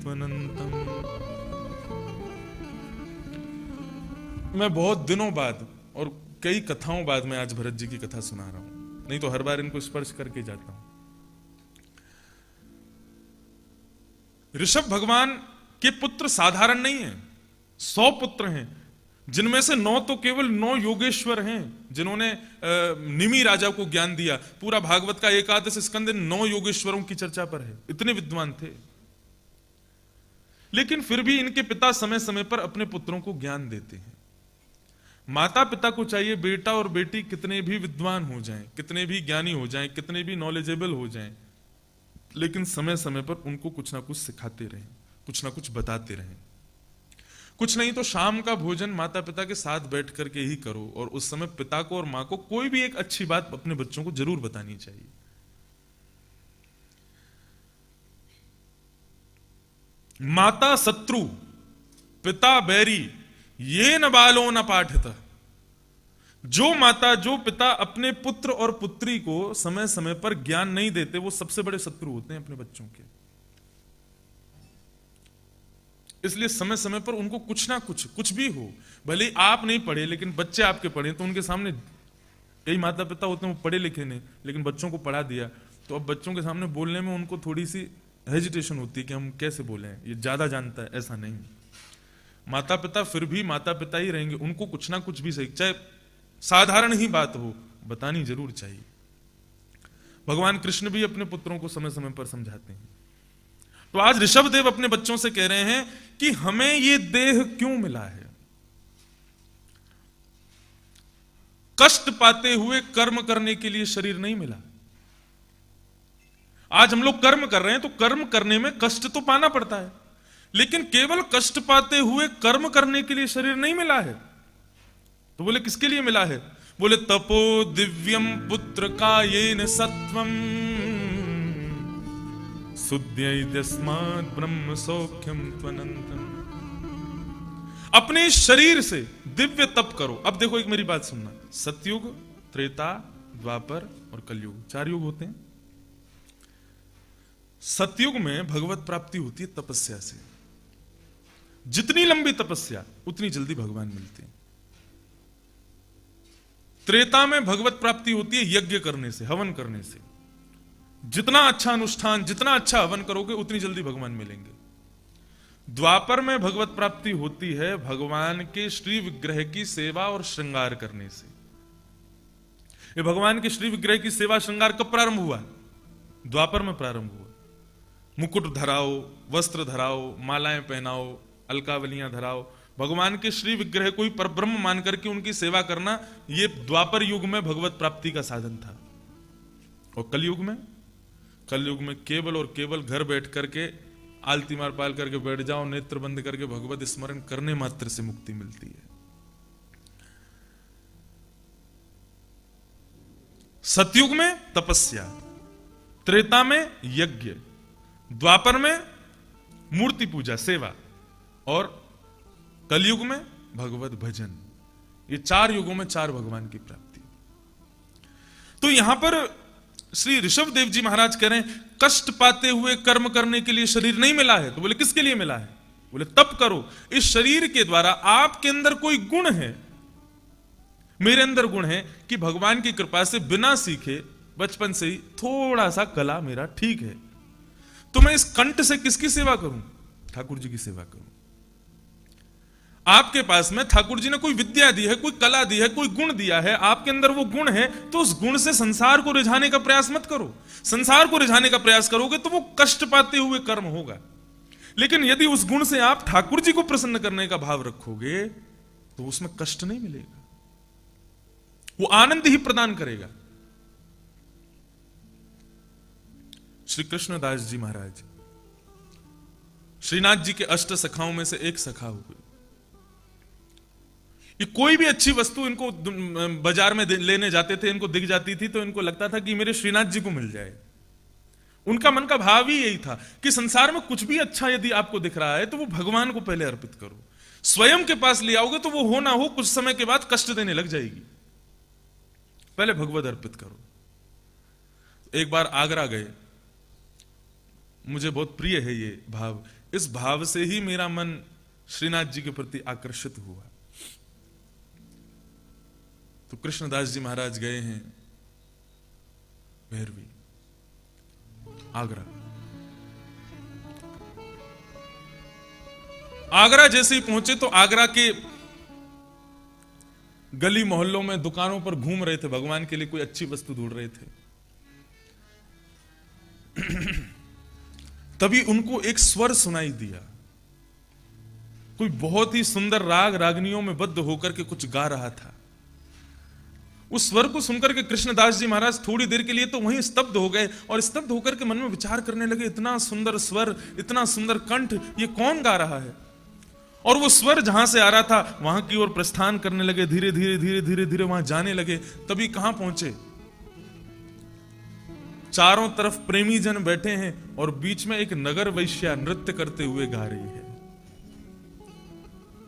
[SPEAKER 1] त्वनन्तम्। मैं बहुत दिनों बाद और कई कथाओं बाद में आज भरत जी की कथा सुना रहा हूं, नहीं तो हर बार इनको स्पर्श करके जाता हूं। ऋषभ भगवान के पुत्र साधारण नहीं है, 100 पुत्र हैं, जिनमें से 9 तो केवल 9 योगेश्वर हैं जिन्होंने निमि राजा को ज्ञान दिया। पूरा भागवत का 11 स्कंद 9 योगेश्वरों की चर्चा पर है, इतने विद्वान थे। लेकिन फिर भी इनके पिता समय समय पर अपने पुत्रों को ज्ञान देते हैं। माता पिता को चाहिए बेटा और बेटी कितने भी विद्वान हो जाएं, कितने भी ज्ञानी हो जाएं, कितने भी नॉलेजेबल हो जाएं, लेकिन समय समय पर उनको कुछ ना कुछ सिखाते रहें, कुछ ना कुछ बताते रहें। कुछ नहीं तो शाम का भोजन माता पिता के साथ बैठ करके ही करो, और उस समय पिता को और मां को कोई भी एक अच्छी बात अपने बच्चों को जरूर बतानी चाहिए। माता शत्रु पिता बैरी ये न बालो न पाठित। जो माता जो पिता अपने पुत्र और पुत्री को समय समय पर ज्ञान नहीं देते, वो सबसे बड़े शत्रु होते हैं अपने बच्चों के। इसलिए समय समय पर उनको कुछ ना कुछ भी हो, भले ही आप नहीं पढ़े लेकिन बच्चे आपके पढ़े, तो उनके सामने, कई माता पिता होते हैं वो पढ़े लिखे नहीं लेकिन बच्चों को पढ़ा दिया, तो अब बच्चों के सामने बोलने में उनको थोड़ी सी हेजिटेशन होती है कि हम कैसे बोलें, ये ज्यादा जानता है। ऐसा नहीं, माता पिता फिर भी माता पिता ही रहेंगे, उनको कुछ ना कुछ भी सही, चाहे साधारण ही बात हो, बतानी जरूर चाहिए। भगवान कृष्ण भी अपने पुत्रों को समय समय पर समझाते हैं। तो आज ऋषभदेव अपने बच्चों से कह रहे हैं कि हमें ये देह क्यों मिला है। कष्ट पाते हुए कर्म करने के लिए शरीर नहीं मिला। आज हम लोग कर्म कर रहे हैं तो कर्म करने में कष्ट तो पाना पड़ता है, लेकिन केवल कष्ट पाते हुए कर्म करने के लिए शरीर नहीं मिला है। तो बोले किसके लिए मिला है? बोले तपो दिव्यम पुत्र कायेन सत्वम सुद्यैद्यस्मात् ब्रह्म सौख्यम त्वनन्तम। अपने शरीर से दिव्य तप करो। अब देखो, एक मेरी बात सुनना, सतयुग, त्रेता, द्वापर और कलयुग, 4 युग होते हैं। सतयुग में भगवत प्राप्ति होती है तपस्या से। जितनी लंबी तपस्या उतनी जल्दी भगवान मिलते हैं। त्रेता में भगवत प्राप्ति होती है यज्ञ करने से, हवन करने से। जितना अच्छा अनुष्ठान, जितना अच्छा हवन करोगे उतनी जल्दी भगवान मिलेंगे। द्वापर में भगवत प्राप्ति होती है भगवान के श्री विग्रह की सेवा और श्रृंगार करने से। ये भगवान के श्री विग्रह की सेवा श्रृंगार कब प्रारंभ हुआ? द्वापर में प्रारंभ हुआ। मुकुट धराओ, वस्त्र धराओ, मालाएं पहनाओ, अलकावलियां धराओ, भगवान के श्री विग्रह को ही परब्रह्म मान करके उनकी सेवा करना, ये द्वापर युग में भगवत प्राप्ति का साधन था। और कलयुग में केवल और केवल घर बैठ करके आलती मार पाल करके बैठ जाओ, नेत्र बंद करके भगवत स्मरण करने मात्र से मुक्ति मिलती है। सतयुग में तपस्या, त्रेता में यज्ञ, द्वापर में मूर्ति पूजा सेवा, और कलयुग में भगवत भजन। ये 4 युगों में 4 भगवान की प्राप्ति। तो यहां पर श्री ऋषभदेव जी महाराज कह रहे हैं कष्ट पाते हुए कर्म करने के लिए शरीर नहीं मिला है। तो बोले किसके लिए मिला है? बोले तप करो। इस शरीर के द्वारा आपके अंदर कोई गुण है, मेरे अंदर गुण है कि भगवान की कृपा से बिना सीखे बचपन से ही थोड़ा सा कला मेरा ठीक है, तो मैं इस कंठ से किसकी सेवा करूं? ठाकुर जी की सेवा करूं। आपके पास में ठाकुर जी ने कोई विद्या दी है, कोई कला दी है, कोई गुण दिया है, आपके अंदर वो गुण है, तो उस गुण से संसार को रिझाने का प्रयास मत करो। संसार को रिझाने का प्रयास करोगे तो वो कष्ट पाते हुए कर्म होगा। लेकिन यदि उस गुण से आप ठाकुर जी को प्रसन्न करने का भाव रखोगे तो उसमें कष्ट नहीं मिलेगा, वो आनंद ही प्रदान करेगा। श्री कृष्णदास जी महाराज श्रीनाथ जी के 8 सखाओं में से एक सखा हुए। ये कोई भी अच्छी वस्तु इनको बाजार में लेने जाते थे, इनको दिख जाती थी तो इनको लगता था कि मेरे श्रीनाथ जी को मिल जाए। उनका मन का भाव ही यही था कि संसार में कुछ भी अच्छा यदि आपको दिख रहा है तो वो भगवान को पहले अर्पित करो। स्वयं के पास ले आओगे तो वो हो ना हो कुछ समय के बाद कष्ट देने लग जाएगी, पहले भगवत अर्पित करो। एक बार आगरा गए, मुझे बहुत प्रिय है ये भाव, इस भाव से ही मेरा मन श्रीनाथ जी के प्रति आकर्षित हुआ। तो कृष्णदास जी महाराज गए हैं भैरवी, आगरा। आगरा जैसे ही पहुंचे तो आगरा के गली मोहल्लों में दुकानों पर घूम रहे थे, भगवान के लिए कोई अच्छी वस्तु ढूंढ रहे थे। तभी उनको एक स्वर सुनाई दिया, कोई बहुत ही सुंदर राग रागनियों में बद्ध होकर के कुछ गा रहा था। उस स्वर को सुनकर के कृष्णदास जी महाराज थोड़ी देर के लिए तो वहीं स्तब्ध हो गए और स्तब्ध होकर के मन में विचार करने लगे, इतना सुंदर स्वर, इतना सुंदर कंठ, ये कौन गा रहा है? और वो स्वर जहां से आ रहा था वहां की ओर प्रस्थान करने लगे, धीरे धीरे धीरे धीरे धीरे वहां जाने लगे। तभी कहां पहुंचे? चारों तरफ प्रेमी जन बैठे हैं और बीच में एक नगर वैश्या नृत्य करते हुए गा रही है।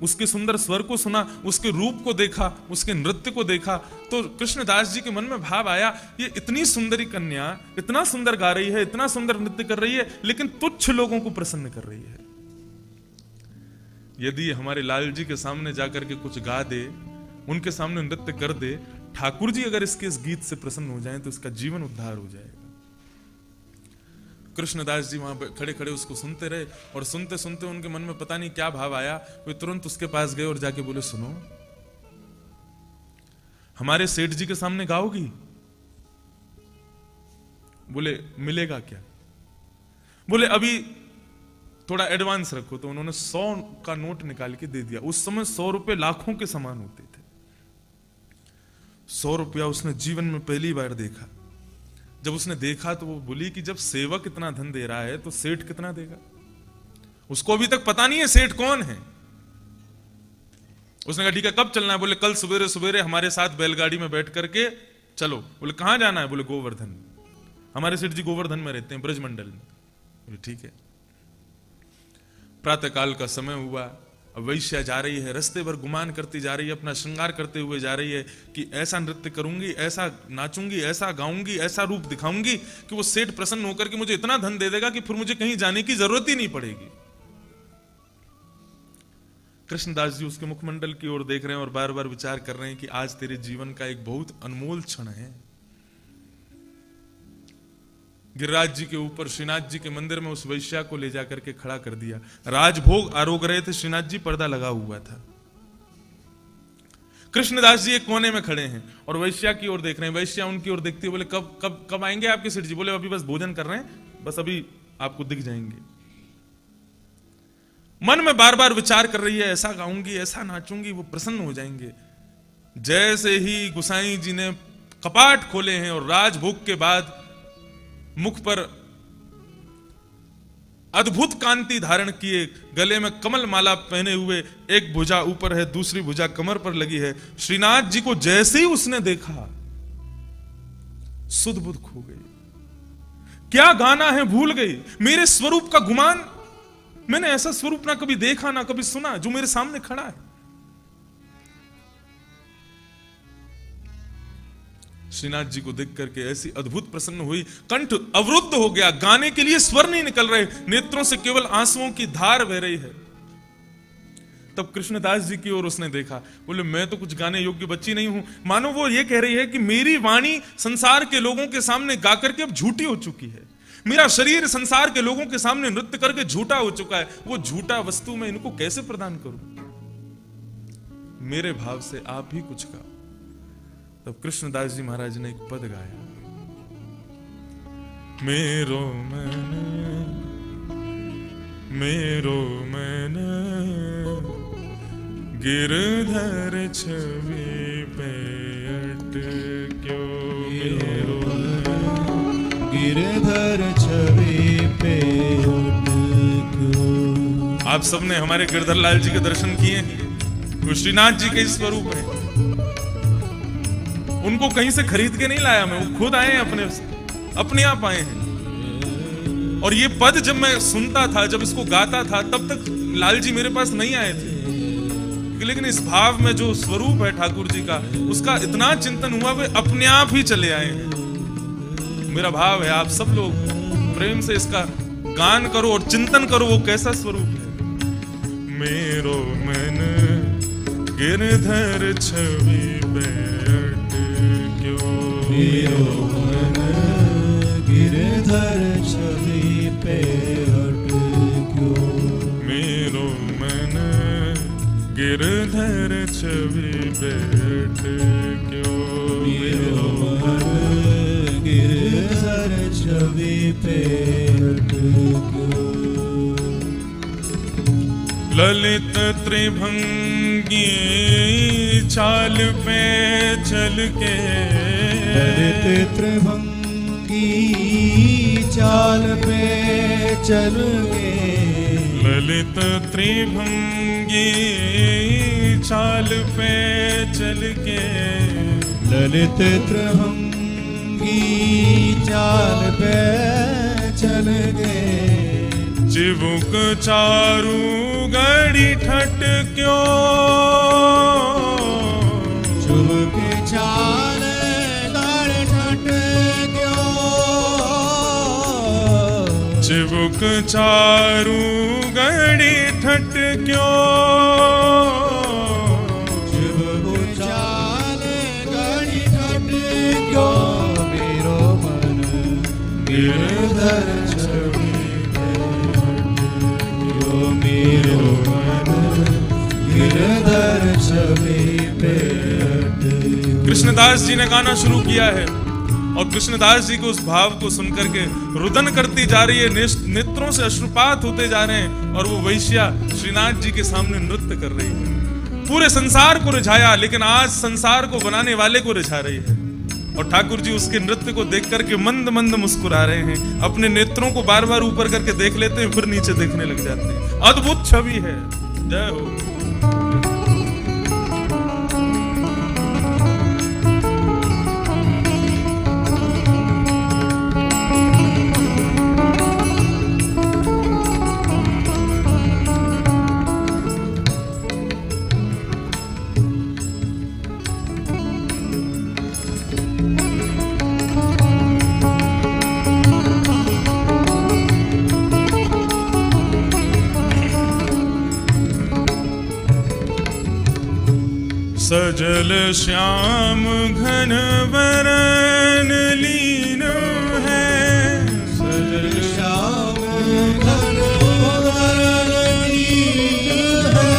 [SPEAKER 1] उसके सुंदर स्वर को सुना, उसके रूप को देखा, उसके नृत्य को देखा, तो कृष्णदास जी के मन में भाव आया, ये इतनी सुंदरी कन्या इतना सुंदर गा रही है, इतना सुंदर नृत्य कर रही है, लेकिन तुच्छ लोगों को प्रसन्न कर रही है। यदि हमारे लाल जी के सामने जाकर के कुछ गा दे, उनके सामने नृत्य कर दे, ठाकुर जी अगर इसके इस गीत से प्रसन्न हो जाएं तो इसका जीवन उद्धार हो जाएगा। कृष्णदास जी वहां खड़े खड़े उसको सुनते रहे और सुनते सुनते उनके मन में पता नहीं क्या भाव आया, वे तुरंत उसके पास गए और जाके बोले, सुनो, हमारे सेठ जी के सामने गाओगी? बोले मिलेगा क्या? बोले अभी थोड़ा एडवांस रखो। तो उन्होंने 100 का नोट निकाल के दे दिया। उस समय 100 रुपए लाखों के समान होते थे। 100 रुपया उसने जीवन में पहली बार देखा। जब उसने देखा तो वो बोली कि जब सेवक इतना धन दे रहा है तो सेठ कितना देगा? उसको अभी तक पता नहीं है सेठ कौन है। उसने कहा ठीक है, कब चलना है? बोले कल सवेरे सवेरे हमारे साथ बैलगाड़ी में बैठ करके चलो। बोले कहां जाना है? बोले गोवर्धन। हमारे सेठ जी गोवर्धन में रहते हैं, ब्रजमंडल में। बोले ठीक है। प्रातःकाल का समय हुआ, अब वैश्या जा रही है, रास्ते भर गुमान करती जा रही है, अपना श्रृंगार करते हुए जा रही है कि ऐसा नृत्य करूंगी, ऐसा नाचूंगी, ऐसा गाऊंगी, ऐसा रूप दिखाऊंगी कि वो सेठ प्रसन्न होकर के मुझे इतना धन दे देगा कि फिर मुझे कहीं जाने की जरूरत ही नहीं पड़ेगी। कृष्णदास जी उसके मुखमंडल की ओर देख रहे हैं और बार बार विचार कर रहे हैं कि आज तेरे जीवन का एक बहुत अनमोल क्षण है। गिरिराज जी के ऊपर श्रीनाथ जी के मंदिर में उस वैश्या को ले जाकर के खड़ा कर दिया। राजभोग आरोग रहे थे, श्रीनाथ जी पर्दा लगा हुआ था। कृष्णदास जी एक कोने में खड़े हैं और वैश्या की ओर देख रहे हैं। वैश्या उनकी ओर देखती है, बोले कब कब कब आएंगे आपके सेठ जी? बोले अभी बस भोजन कर रहे हैं, बस अभी आपको दिख जाएंगे। मन में बार बार विचार कर रही है, ऐसा गाऊंगी, ऐसा नाचूंगी, वो प्रसन्न हो जाएंगे। जैसे ही गुसाई जी ने कपाट खोले हैं और राजभोग के बाद मुख पर अद्भुत कांति धारण किए, गले में कमल माला पहने हुए, एक भुजा ऊपर है, दूसरी भुजा कमर पर लगी है, श्रीनाथ जी को जैसे ही उसने देखा सुध बुध खो गई। क्या गाना है भूल गई, मेरे स्वरूप का गुमान। मैंने ऐसा स्वरूप ना कभी देखा ना कभी सुना जो मेरे सामने खड़ा है। श्रीनाथ जी को देख करके ऐसी अद्भुत प्रसन्न हुई, कंठ अवरुद्ध हो गया, गाने के लिए स्वर नहीं निकल रहे, नेत्रों से केवल आंसुओं की धार बह रही है। तब कृष्णदास जी की ओर उसने देखा, बोले मैं तो कुछ गाने योग्य बच्ची नहीं हूं। मानो वो ये कह रही है कि मेरी वाणी संसार के लोगों के सामने गा करके अब झूठी हो चुकी है, मेरा शरीर संसार के लोगों के सामने नृत्य करके झूठा हो चुका है, वो झूठा वस्तु मैं इनको कैसे प्रदान करूं? मेरे भाव से आप ही कुछ गाओ। तब कृष्णदास जी महाराज ने एक पद गाया, मेरो मन गिरधर छवि पे अटक्यो, मेरो
[SPEAKER 2] गिरधर छवि पे अटक्यो।
[SPEAKER 1] आप सबने हमारे गिरधर लाल जी के दर्शन किए हैं, वो श्रीनाथ जी के स्वरूप है। उनको कहीं से खरीद के नहीं लाया मैं, वो खुद आए हैं, अपने आप आए हैं। और ये पद जब मैं सुनता था, जब इसको गाता था, तब तक लाल जी मेरे पास नहीं आए थे, लेकिन इस भाव में जो स्वरूप है ठाकुर जी का, उसका इतना चिंतन हुआ, वे अपने आप ही चले आए हैं। मेरा भाव है आप सब लोग प्रेम से इसका गान करो और चिंतन करो, वो कैसा स्वरूप है। मेरो मन गिरधर छवि पे अटक्यो,
[SPEAKER 2] मेरो मन गिरधर छवि पे अटक्यो,
[SPEAKER 1] मेरो मन गिरधर छवि पे अटक्यो,
[SPEAKER 2] मेरो मन गिरधर छवि पे अटक्यो।
[SPEAKER 1] ललित त्रिभंगी चाल पे चल के
[SPEAKER 2] ललित त्रिभंगी चाल पे चल के
[SPEAKER 1] ललित त्रिभंगी चाल पे चल के
[SPEAKER 2] ललित त्रिभंगी चाल पे चल के
[SPEAKER 1] चिबुक चारू गड़ी ठट क्यों
[SPEAKER 2] चुबुक चाल गड़ी ठट क्यों
[SPEAKER 1] चिबुक चारू गड़ी ठट क्यों
[SPEAKER 2] चिबुक चाल गड़ी ठट क्यों मेरो मन गिरधर छवि मेरो मन गिरधर छवि पे
[SPEAKER 1] कृष्णदास जी ने गाना शुरू किया है और कृष्णदास जी को उस भाव को सुनकर के रुदन करती जा रही है, नेत्रों से अश्रुपात होते जा रहे हैं और वो वैश्या श्रीनाथ जी के सामने नृत्य कर रही है। पूरे संसार को रिझाया, लेकिन आज संसार को बनाने वाले को रिझा रही है। और ठाकुर जी उसके नृत्य को देख करके मंद मंद मुस्कुरा रहे हैं, अपने नेत्रों को बार बार ऊपर करके देख लेते हैं, फिर नीचे देखने लग जाते हैं। अद्भुत छवि है। जय हो। सजल श्याम घन वरन लीन है,
[SPEAKER 2] सजल श्याम घन वरन लीन है,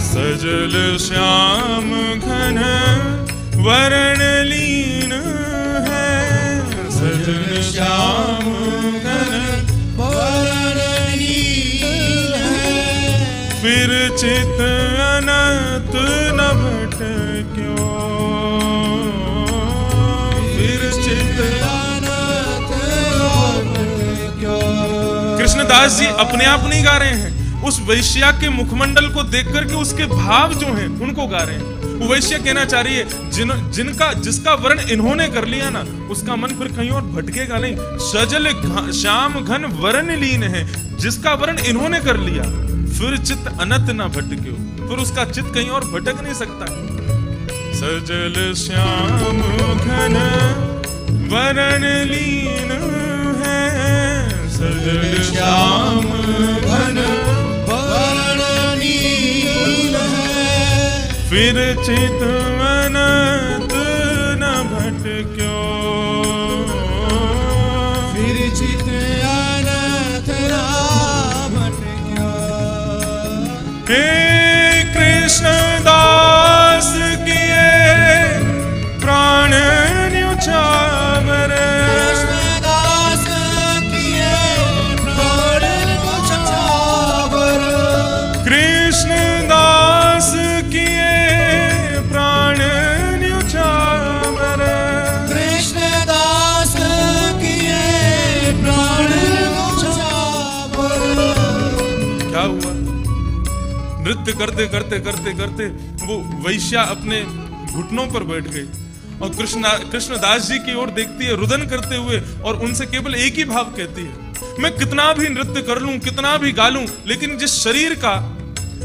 [SPEAKER 1] सजल श्याम घन वरण लीन है, सजल श्याम घन
[SPEAKER 2] वरन लीन है,
[SPEAKER 1] फिर चित अनंत न भटक्यो, फिर चित
[SPEAKER 2] अनंत न भटक्यो।
[SPEAKER 1] कृष्णदास जी अपने आप नहीं गा रहे हैं, उस वैश्या के मुखमंडल को देख करके उसके भाव जो हैं उनको गा रहे हैं। वो वैश्या कहना चाह रही है जिसका वर्ण इन्होंने कर लिया ना, उसका मन फिर कहीं और भटकेगा नहीं। सजल श्याम घन वरण लीन है, जिसका वर्ण इन्होंने कर लिया, फिर चित्त अनंत न भटक्यो, फिर उसका चित्त कहीं और भटक नहीं सकता। सजल श्याम घन वरण लीन है, सजल श्याम घन
[SPEAKER 2] वरण लीन है,
[SPEAKER 1] फिर चित अनंत न भटक्यो,
[SPEAKER 2] फिर चित अनंत न भटक्यो।
[SPEAKER 1] हे कृष्ण दास किए प्राण न्युछावर,
[SPEAKER 2] कृष्णदास किए प्राण न्युछावर,
[SPEAKER 1] कृष्ण दास किए प्राण न्युछावर,
[SPEAKER 2] कृष्णदास किए प्राण न्युछावर।
[SPEAKER 1] क्या हुआ? नृत्य करते करते करते करते वो वैश्या अपने घुटनों पर बैठ गई और कृष्णदास जी की ओर देखती है रुदन करते हुए, और उनसे केवल एक ही भाव कहती है, मैं कितना भी नृत्य कर लूं, कितना भी गा लूं, लेकिन जिस शरीर का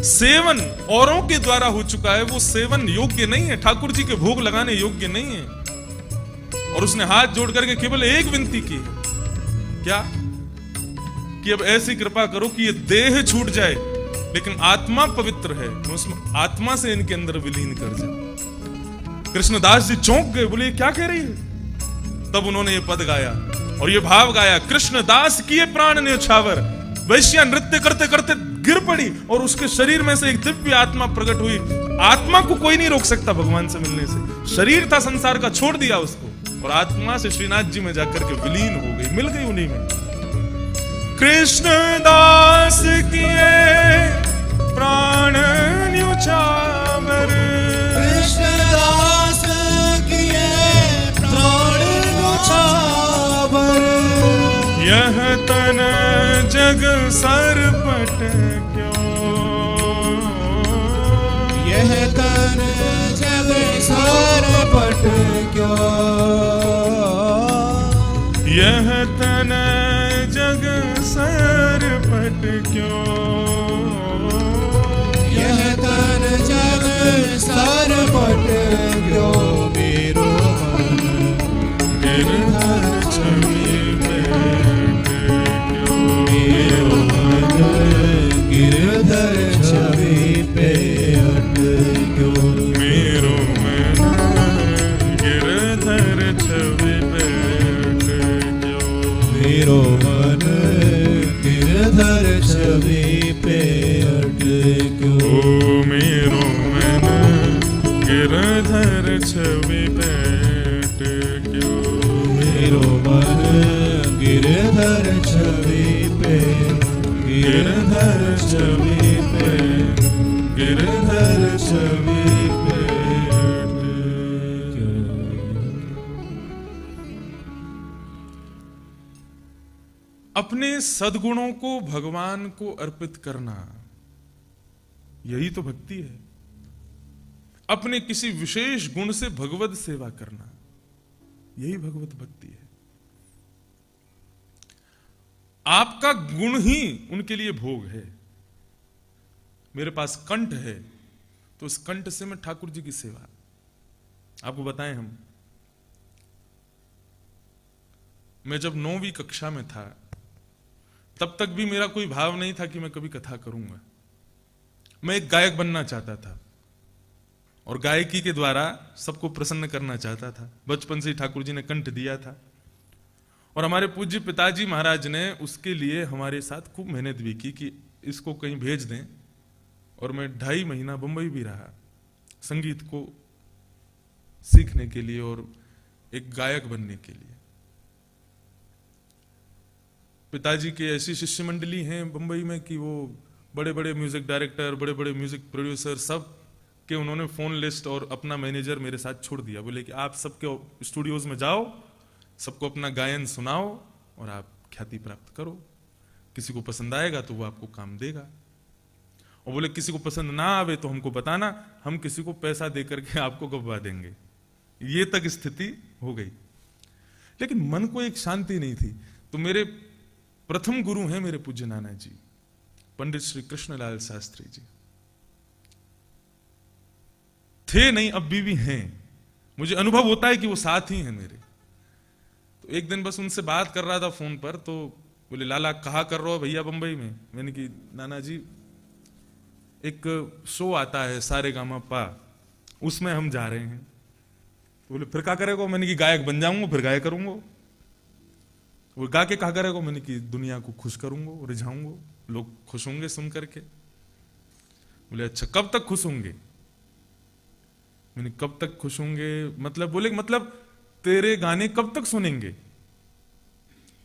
[SPEAKER 1] सेवन औरों के द्वारा हो चुका है वो सेवन योग्य नहीं है, ठाकुर जी के भोग लगाने योग्य नहीं है। और उसने हाथ जोड़ करके केवल एक विनती की है, क्या? कि अब ऐसी कृपा करो कि ये देह छूट जाए, लेकिन आत्मा पवित्र है, मैं उसमें आत्मा से इनके अंदर विलीन कर जाऊं। कृष्णदास जी चौंक गए, बोले क्या कह रही है? तब उन्होंने ये पद गाया और ये भाव गाया, कृष्णदास किए प्राण न्योछावर। वैश्या नृत्य करते करते गिर पड़ी और उसके शरीर में से एक दिव्य आत्मा प्रकट हुई। आत्मा को कोई नहीं रोक सकता भगवान से मिलने से। शरीर था संसार का, छोड़ दिया उसको, और आत्मा से श्रीनाथ जी में जाकर के विलीन हो गई, मिल गई उन्हीं में। कृष्णदास किए प्राण न्युछावर, तन जग सरपट क्यों,
[SPEAKER 2] यह तन जग सरपट क्यों,
[SPEAKER 1] यह तन जग सरपट क्यों,
[SPEAKER 2] यह तन जग सरपट क्यों, मेरो मन
[SPEAKER 1] गिरधर छवि बैठ क्यों,
[SPEAKER 2] मेरो मन गिरधर छवि पे अट क्यों,
[SPEAKER 1] मेरो मन गिरधर छवि बैठ क्यों,
[SPEAKER 2] मेरो मन गिरधर छवि पे अट क्यों,
[SPEAKER 1] ओ मेरो मन गिरधर छवि बैठ क्यों,
[SPEAKER 2] मेरो मन गिरधर छवि पे, गिरधर छवि पे, गिरधर छवि पे अट क्यों।
[SPEAKER 1] अपने सद्गुणों को भगवान को अर्पित करना, यही तो भक्ति है। अपने किसी विशेष गुण से भगवत सेवा करना, यही भगवत भक्ति है। आपका गुण ही उनके लिए भोग है। मेरे पास कंठ है तो उस कंठ से मैं ठाकुर जी की सेवा, आपको बताएं, मैं जब 9वीं कक्षा में था तब तक भी मेरा कोई भाव नहीं था कि मैं कभी कथा करूंगा। मैं एक गायक बनना चाहता था और गायकी के द्वारा सबको प्रसन्न करना चाहता था। बचपन से ही ठाकुर जी ने कंठ दिया था और हमारे पूज्य पिताजी महाराज ने उसके लिए हमारे साथ खूब मेहनत भी की कि इसको कहीं भेज दें। और मैं 2.5 महीना बंबई भी रहा संगीत को सीखने के लिए और एक गायक बनने के लिए। पिताजी के ऐसी शिष्य मंडली हैं बंबई में कि वो बड़े बड़े म्यूजिक डायरेक्टर, बड़े बड़े म्यूजिक प्रोड्यूसर सब के उन्होंने फोन लिस्ट और अपना मैनेजर मेरे साथ छोड़ दिया। बोले कि आप सबके स्टूडियोज में जाओ, सबको अपना गायन सुनाओ और आप ख्याति प्राप्त करो। किसी को पसंद आएगा तो वो आपको काम देगा, और बोले किसी को पसंद ना आवे तो हमको बताना, हम किसी को पैसा दे करके आपको गवा देंगे। ये तक स्थिति हो गई, लेकिन मन को एक शांति नहीं थी। तो मेरे प्रथम गुरु हैं मेरे पूज्य नाना जी, पंडित श्री कृष्णलाल शास्त्री जी। थे नहीं, अब भी हैं। मुझे अनुभव होता है कि वो साथ ही हैं मेरे। तो एक दिन बस उनसे बात कर रहा था फोन पर, तो बोले लाला कहा कर रहे हो भैया बंबई में? मैंने कि नाना जी एक शो आता है सारेगामापा, उसमें हम जा रहे हैं। तो बोले फिर क्या करेगा? मैंने कि गायक बन जाऊंगा, फिर गायक करूंगा। वो गा के कहा करेगा? मैंने कि दुनिया को खुश करूंगा, रिझाऊंगा, लोग खुश होंगे सुन करके। बोले अच्छा कब तक खुश होंगे? मैंने कब तक खुश होंगे मतलब? बोले मतलब तेरे गाने कब तक सुनेंगे?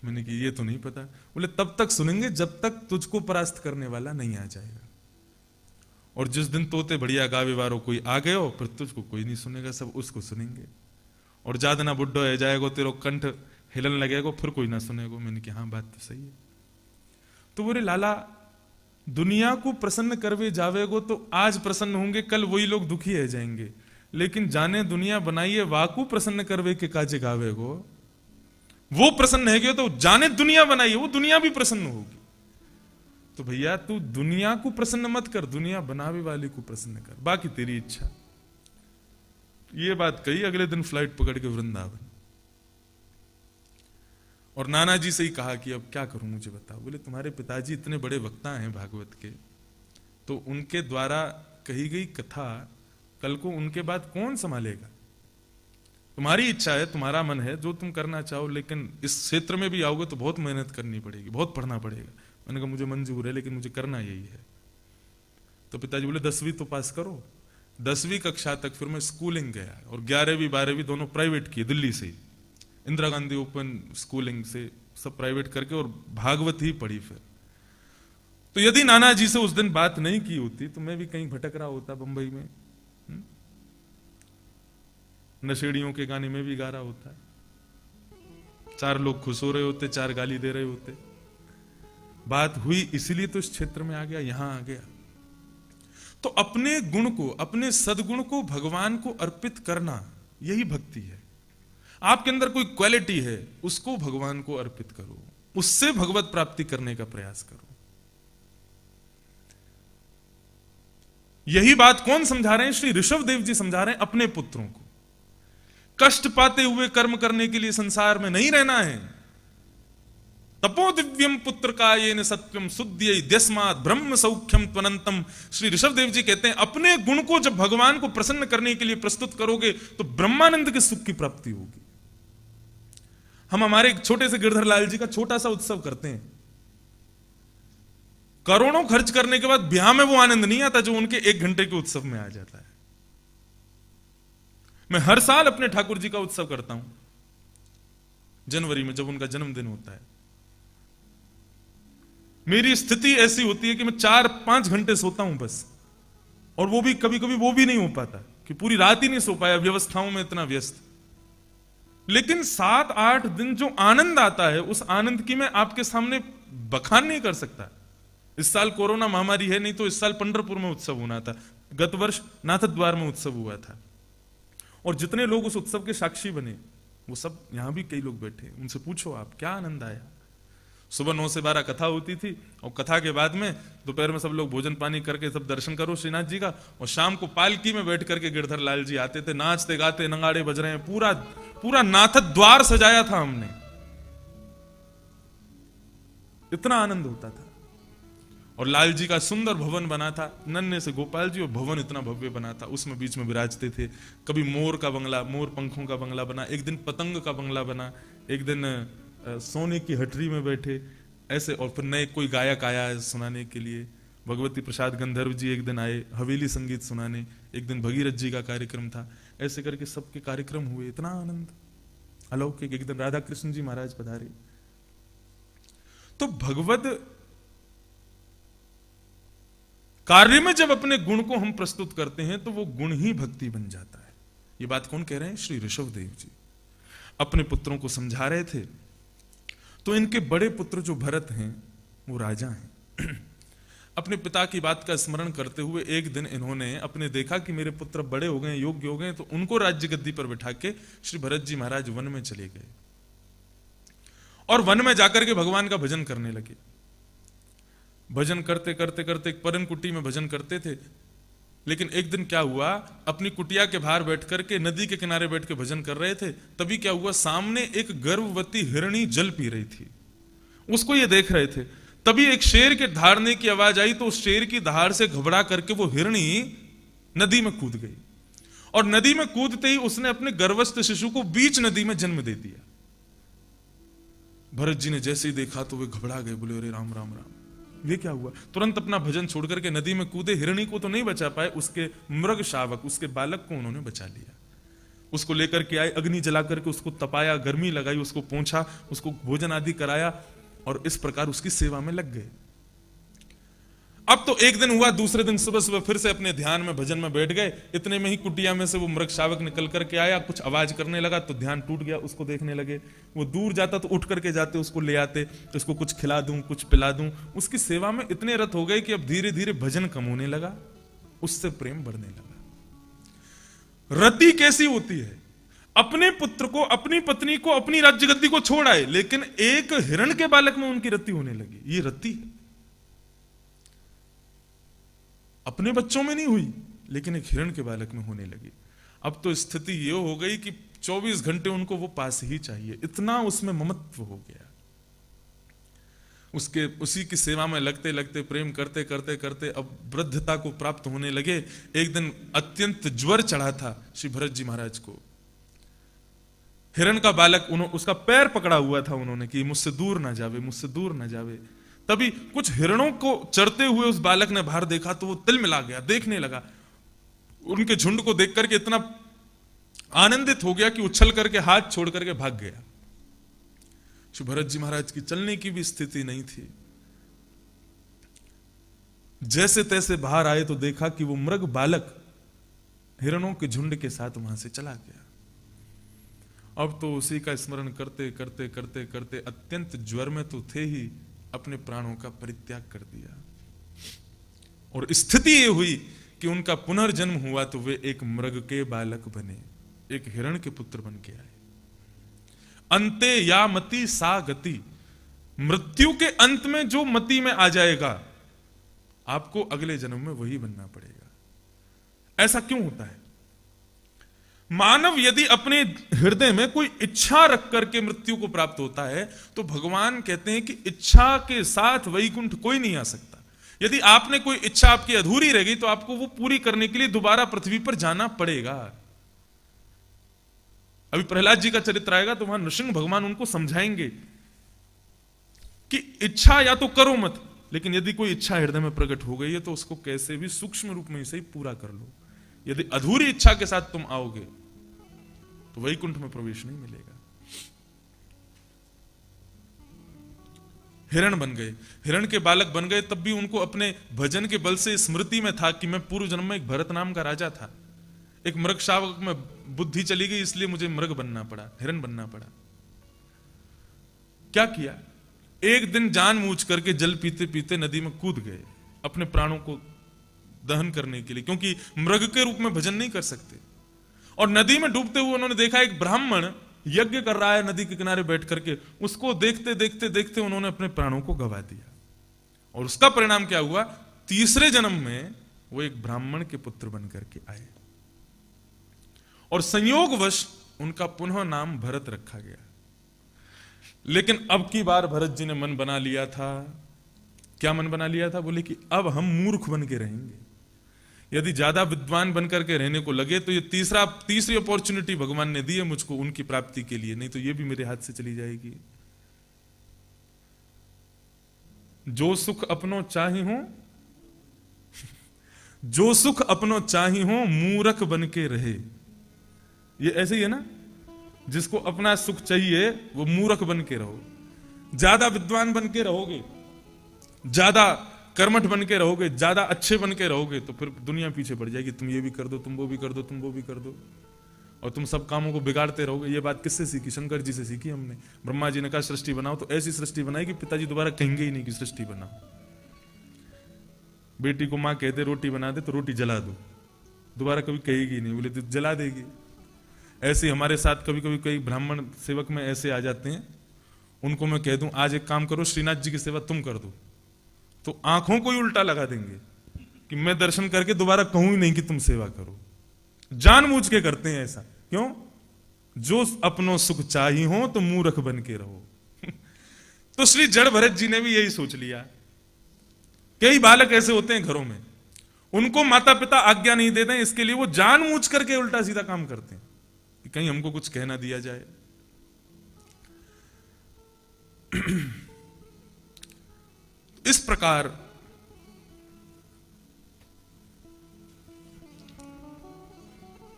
[SPEAKER 1] मैंने कि ये तो नहीं पता। बोले तब तक सुनेंगे जब तक तुझको परास्त करने वाला नहीं आ जाएगा, और जिस दिन तोते बढ़िया गावे वारो कोई आ गए हो फिर तुझको कोई नहीं सुनेगा, सब उसको सुनेंगे। और ज्यादा ना बुड्ढो है जाएगो, तेरो कंठ हिलन लगेगा, फिर कोई ना सुनेगा। मैंने कि हाँ बात तो सही है। तो बोले लाला दुनिया को प्रसन्न करवे जावेगो तो आज प्रसन्न होंगे, कल वही लोग दुखी रह जाएंगे। लेकिन जाने दुनिया बनाइए वाकू प्रसन्न करवे के काजे गावेगो, वो प्रसन्न है तो जाने दुनिया बनाइए वो दुनिया भी प्रसन्न होगी। तो भैया तू दुनिया को प्रसन्न मत कर, दुनिया बनावे वाले को प्रसन्न कर, बाकी तेरी इच्छा। ये बात कही, अगले दिन फ्लाइट पकड़ के वृंदावन। और नाना जी से ही कहा कि अब क्या करूं मुझे बताओ। बोले तुम्हारे पिताजी इतने बड़े वक्ता हैं भागवत के, तो उनके द्वारा कही गई कथा कल को उनके बाद कौन संभालेगा? तुम्हारी इच्छा है, तुम्हारा मन है, जो तुम करना चाहो, लेकिन इस क्षेत्र में भी आओगे तो बहुत मेहनत करनी पड़ेगी, बहुत पढ़ना पड़ेगा। मैंने कहा मुझे मंजूर है, लेकिन मुझे करना यही है। तो पिताजी बोले 10वीं तो पास करो। 10वीं कक्षा तक फिर मैं स्कूलिंग गया, और 11वीं 12वीं दोनों प्राइवेट किए दिल्ली से, इंदिरा गांधी ओपन स्कूलिंग से सब प्राइवेट करके, और भागवत ही पढ़ी फिर। तो यदि नाना जी से उस दिन बात नहीं की होती तो मैं भी कहीं भटक रहा होता बंबई में, नशेड़ियों के गाने में भी गा रहा होता, 4 लोग खुश हो रहे होते, 4 गाली दे रहे होते, बात हुई इसलिए तो इस क्षेत्र में आ गया, यहां आ गया। तो अपने गुण को, अपने सद्गुण को भगवान को अर्पित करना, यही भक्ति है। आपके अंदर कोई क्वालिटी है, उसको भगवान को अर्पित करो, उससे भगवत प्राप्ति करने का प्रयास करो। यही बात कौन समझा रहे हैं? श्री ऋषभदेव जी समझा रहे हैं अपने पुत्रों को। कष्ट पाते हुए कर्म करने के लिए संसार में नहीं रहना है। तपो दिव्यम पुत्र का ये सत्यम शुद्ध द्यस्मात् ब्रह्म सौख्यम त्वनंतम। श्री ऋषभदेव जी कहते हैं अपने गुण को जब भगवान को प्रसन्न करने के लिए प्रस्तुत करोगे तो ब्रह्मानंद के सुख की प्राप्ति होगी। हम हमारे एक छोटे से गिरधर लाल जी का छोटा सा उत्सव करते हैं। करोड़ों खर्च करने के बाद ब्याह में वो आनंद नहीं आता जो उनके 1 घंटे के उत्सव में आ जाता है। मैं हर साल अपने ठाकुर जी का उत्सव करता हूं जनवरी में, जब उनका जन्मदिन होता है। मेरी स्थिति ऐसी होती है कि मैं 4-5 घंटे सोता हूं बस, और वो भी कभी कभी वो भी नहीं हो पाता कि पूरी रात ही नहीं सो पाया, व्यवस्थाओं में इतना व्यस्त। लेकिन 7-8 दिन जो आनंद आता है, उस आनंद की मैं आपके सामने बखान नहीं कर सकता। इस साल कोरोना महामारी है, नहीं तो इस साल पंढरपुर में उत्सव होना था, गत वर्ष नाथद्वार में उत्सव हुआ था, और जितने लोग उस उत्सव के साक्षी बने वो सब, यहां भी कई लोग बैठे, उनसे पूछो आप क्या आनंद आया। सुबह 9 से 12 कथा होती थी, और कथा के बाद में दोपहर में सब लोग भोजन पानी करके सब दर्शन करो श्रीनाथ जी का, और शाम को पालकी में बैठ करके गिरधर लाल जी आते थे, नाचते गाते, नगाड़े बज रहे हैं, पूरा पूरा नाथद्वार सजाया था हमने। इतना आनंद होता था। और लाल जी का सुंदर भवन बना था, नन्हे से गोपाल जी, और भवन इतना भव्य बना था, उसमें बीच में विराजते थे। कभी मोर का बंगला, मोर पंखों का बंगला बना, एक दिन पतंग का बंगला बना, एक दिन सोने की हटरी में बैठे ऐसे, और फिर नए कोई गायक आया सुनाने के लिए। भगवती प्रसाद गंधर्व जी एक दिन आए हवेली संगीत सुनाने, एक दिन भगीरथ जी का कार्यक्रम था, ऐसे करके सबके कार्यक्रम हुए। इतना आनंद अलौकिक। एक दिन राधा कृष्ण जी महाराज पधारे। तो भगवत कार्य में जब अपने गुण को हम प्रस्तुत करते हैं तो वो गुण ही भक्ति बन जाता है। ये बात कौन कह रहे हैं? श्री ऋषभदेव जी अपने पुत्रों को समझा रहे थे। तो इनके बड़े पुत्र जो भरत हैं वो राजा हैं। अपने पिता की बात का स्मरण करते हुए एक दिन इन्होंने अपने देखा कि मेरे पुत्र बड़े हो गए, योग्य हो गए, तो उनको राज्य गद्दी पर बिठा के श्री भरत जी महाराज वन में चले गए, और वन में जाकर के भगवान का भजन करने लगे। भजन करते करते करते एक परन कुटी में भजन करते थे। लेकिन एक दिन क्या हुआ, अपनी कुटिया के बाहर बैठ करके नदी के किनारे बैठ के भजन कर रहे थे, तभी क्या हुआ, सामने एक गर्भवती हिरणी जल पी रही थी, उसको ये देख रहे थे। तभी एक शेर के दहाड़ने की आवाज आई, तो उस शेर की दहाड़ से घबरा करके वो हिरणी नदी में कूद गई, और नदी में कूदते ही उसने अपने गर्भस्थ शिशु को बीच नदी में जन्म दे दिया। भरत जी ने जैसे ही देखा तो वे घबरा गए, बोले अरे राम राम राम, ये क्या हुआ। तुरंत अपना भजन छोड़ करके नदी में कूदे। हिरणी को तो नहीं बचा पाए, उसके मृग शावक, उसके बालक को उन्होंने बचा लिया। उसको लेकर के आए, अग्नि जला करके उसको तपाया, गर्मी लगाई, उसको पोंछा, उसको भोजन आदि कराया, और इस प्रकार उसकी सेवा में लग गए। अब तो एक दिन हुआ, दूसरे दिन सुबह सुबह फिर से अपने ध्यान में भजन में बैठ गए। इतने में ही कुटिया में से वो मृग शावक निकल करके आया, कुछ आवाज करने लगा, तो ध्यान टूट गया, उसको देखने लगे। वो दूर जाता तो उठ करके जाते, उसको ले आते, तो उसको कुछ खिला दूं, कुछ पिला दूं। उसकी सेवा में इतने रत हो गए कि अब धीरे धीरे भजन कम होने लगा, उससे प्रेम बढ़ने लगा। रति कैसी होती है, अपने पुत्र को, अपनी पत्नी को, अपनी राज्य गद्दी को छोड़ आए, लेकिन एक हिरण के बालक में उनकी रति होने लगी। ये रति है। अपने बच्चों में नहीं हुई, लेकिन एक हिरण के बालक में होने लगी। अब तो स्थिति ये हो गई कि 24 घंटे उनको वो पास ही चाहिए, इतना उसमें ममत्व हो गया। उसके उसी की सेवा में लगते लगते, प्रेम करते करते करते अब वृद्धता को प्राप्त होने लगे। एक दिन अत्यंत ज्वर चढ़ा था श्री भरत जी महाराज को। हिरण का बालक, उसका पैर पकड़ा हुआ था उन्होंने कि मुझसे दूर ना जावे, मुझसे दूर ना जावे। तभी कुछ हिरणों को चरते हुए उस बालक ने बाहर देखा, तो वो तिलमिला गया, देखने लगा। उनके झुंड को देख करके इतना आनंदित हो गया कि उछल करके हाथ छोड़ करके भाग गया। श्री भरत जी महाराज की चलने की भी स्थिति नहीं थी। जैसे तैसे बाहर आए तो देखा कि वो मृग बालक हिरणों के झुंड के साथ वहां से चला गया। अब तो उसी का स्मरण करते करते करते करते अत्यंत ज्वर में तो थे ही, अपने प्राणों का परित्याग कर दिया। और स्थिति ये हुई कि उनका पुनर्जन्म हुआ तो वे एक मृग के बालक बने, एक हिरण के पुत्र बन के आए। अंते या मति सा गति, मृत्यु के अंत में जो मति में आ जाएगा आपको अगले जन्म में वही बनना पड़ेगा। ऐसा क्यों होता है? मानव यदि अपने हृदय में कोई इच्छा रख करके मृत्यु को प्राप्त होता है तो भगवान कहते हैं कि इच्छा के साथ वैकुंठ कोई नहीं आ सकता। यदि आपने कोई इच्छा आपकी अधूरी रह गई तो आपको वो पूरी करने के लिए दोबारा पृथ्वी पर जाना पड़ेगा। अभी प्रहलाद जी का चरित्र आएगा तो वहां नृसिंह भगवान उनको समझाएंगे कि इच्छा या तो करो मत, लेकिन यदि कोई इच्छा हृदय में प्रकट हो गई है तो उसको कैसे भी सूक्ष्म रूप में से ही पूरा कर लो। यदि अधूरी इच्छा के साथ तुम आओगे तो वैकुंठ में प्रवेश नहीं मिलेगा। हिरण बन गए, हिरण के बालक बन गए, तब भी उनको अपने भजन के बल से स्मृति में था कि मैं पूर्व जन्म में एक भरत नाम का राजा था, एक मृग शावक में बुद्धि चली गई इसलिए मुझे मृग बनना पड़ा, हिरण बनना पड़ा। क्या किया? एक दिन जानबूझ करके जल पीते पीते नदी में कूद गए अपने प्राणों को दहन करने के लिए, क्योंकि मृग के रूप में भजन नहीं कर सकते। और नदी में डूबते हुए उन्होंने देखा एक ब्राह्मण यज्ञ कर रहा है नदी के किनारे बैठ करके, उसको देखते देखते देखते उन्होंने अपने प्राणों को गवा दिया। और उसका परिणाम क्या हुआ? तीसरे जन्म में वो एक ब्राह्मण के पुत्र बन करके आए और संयोगवश उनका पुनः नाम भरत रखा गया। लेकिन अब की बार भरत जी ने मन बना लिया था। क्या मन बना लिया था? बोले कि अब हम मूर्ख बन के रहेंगे। यदि ज्यादा विद्वान बनकर के रहने को लगे तो ये तीसरी अपॉर्चुनिटी भगवान ने दी है मुझको उनकी प्राप्ति के लिए, नहीं तो ये भी मेरे हाथ से चली जाएगी। जो सुख अपनो चाही हो जो सुख अपनो चाही हो मूर्ख बन के रहे। ये ऐसे ही है ना, जिसको अपना सुख चाहिए वो मूर्ख बन के रहो। ज्यादा विद्वान बन के रहोगे, ज्यादा कर्मठ बन के रहोगे, ज्यादा अच्छे बन के रहोगे तो फिर दुनिया पीछे पड़ जाएगी। तुम ये भी कर दो, तुम वो भी कर दो, तुम वो भी कर दो, और तुम सब कामों को बिगाड़ते रहोगे। ये बात किससे सीखी? शंकर जी से सीखी हमने। ब्रह्मा जी ने कहा सृष्टि बनाओ तो ऐसी सृष्टि बनाई कि पिताजी दोबारा कहेंगे ही नहीं कि सृष्टि बनाओ। बेटी को माँ कहते रोटी बना दे तो रोटी जला दो, दोबारा कभी कहेगी नहीं, बोले तो जला देगी। ऐसे हमारे साथ कभी कभी कई ब्राह्मण सेवक में ऐसे आ जाते हैं, उनको मैं कह दूं आज एक काम करो श्रीनाथ जी की सेवा तुम कर दो, तो आंखों को ही उल्टा लगा देंगे कि मैं दर्शन करके दोबारा कहूं ही नहीं कि तुम सेवा करो। जानबूझ के करते हैं ऐसा। क्यों? जो अपनो सुख चाही हो तो मूर्ख बन के रहो। तो श्री जड़ भरत जी ने भी यही सोच लिया। कई बालक ऐसे होते हैं घरों में, उनको माता पिता आज्ञा नहीं देते हैं, इसके लिए वो जानबूझ करके उल्टा सीधा काम करते हैं कि कहीं हमको कुछ कहना दिया जाए। इस प्रकार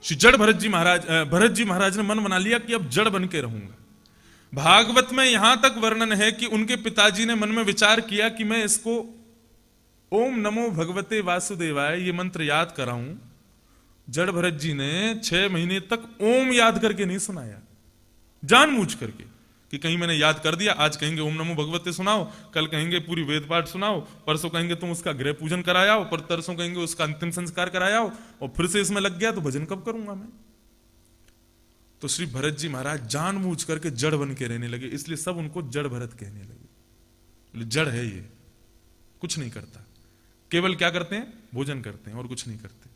[SPEAKER 1] श्री जड़ भरत जी महाराज ने मन बना लिया कि अब जड़ बन के रहूंगा। भागवत में यहां तक वर्णन है कि उनके पिताजी ने मन में विचार किया कि मैं इसको ओम नमो भगवते वासुदेवाय ये मंत्र याद कराऊं। जड़ भरत जी ने 6 महीने तक ओम याद करके नहीं सुनाया, जानबूझ करके कि कहीं मैंने याद कर दिया, आज कहेंगे ओम नमो भगवते सुनाओ, कल कहेंगे पूरी वेद पाठ सुनाओ, परसों कहेंगे तुम उसका गृह पूजन करायाओ, पर तरसों कहेंगे उसका अंतिम संस्कार करायाओ, और फिर से इसमें लग गया तो भजन कब करूंगा मैं। तो श्री भरत जी महाराज जानबूझ करके जड़ बन के रहने लगे, इसलिए सब उनको जड़ भरत कहने लगे। जड़ है ये, कुछ नहीं करता, केवल क्या करते हैं? भोजन करते हैं और कुछ नहीं करते।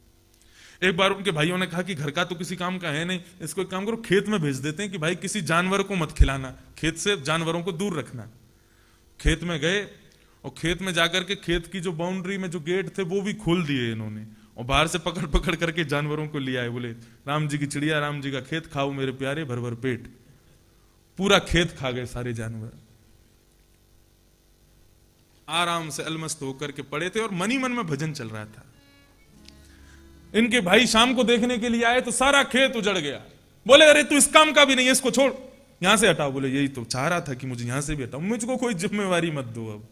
[SPEAKER 1] एक बार उनके भाइयों ने कहा कि घर का तो किसी काम का है नहीं, इसको एक काम करो खेत में भेज देते हैं कि भाई किसी जानवर को मत खिलाना, खेत से जानवरों को दूर रखना। खेत में गए और खेत में जाकर के खेत की जो बाउंड्री में जो गेट थे वो भी खोल दिए इन्होंने, और बाहर से पकड़ पकड़ करके जानवरों को ले आए। बोले राम जी की चिड़िया, राम जी का खेत खाओ मेरे प्यारे भर भर पेट। पूरा खेत खा गए सारे जानवर। आराम से अलमस्त होकर के पड़े थे और मनी मन में भजन चल रहा था। इनके भाई शाम को देखने के लिए आए तो सारा खेत उजड़ गया। बोले अरे तू इस काम का भी नहीं है, इसको छोड़, यहां से हटाओ। बोले यही तो चाह रहा था कि मुझे यहां से भी हटाओ, मुझको कोई जिम्मेवारी मत दो। अब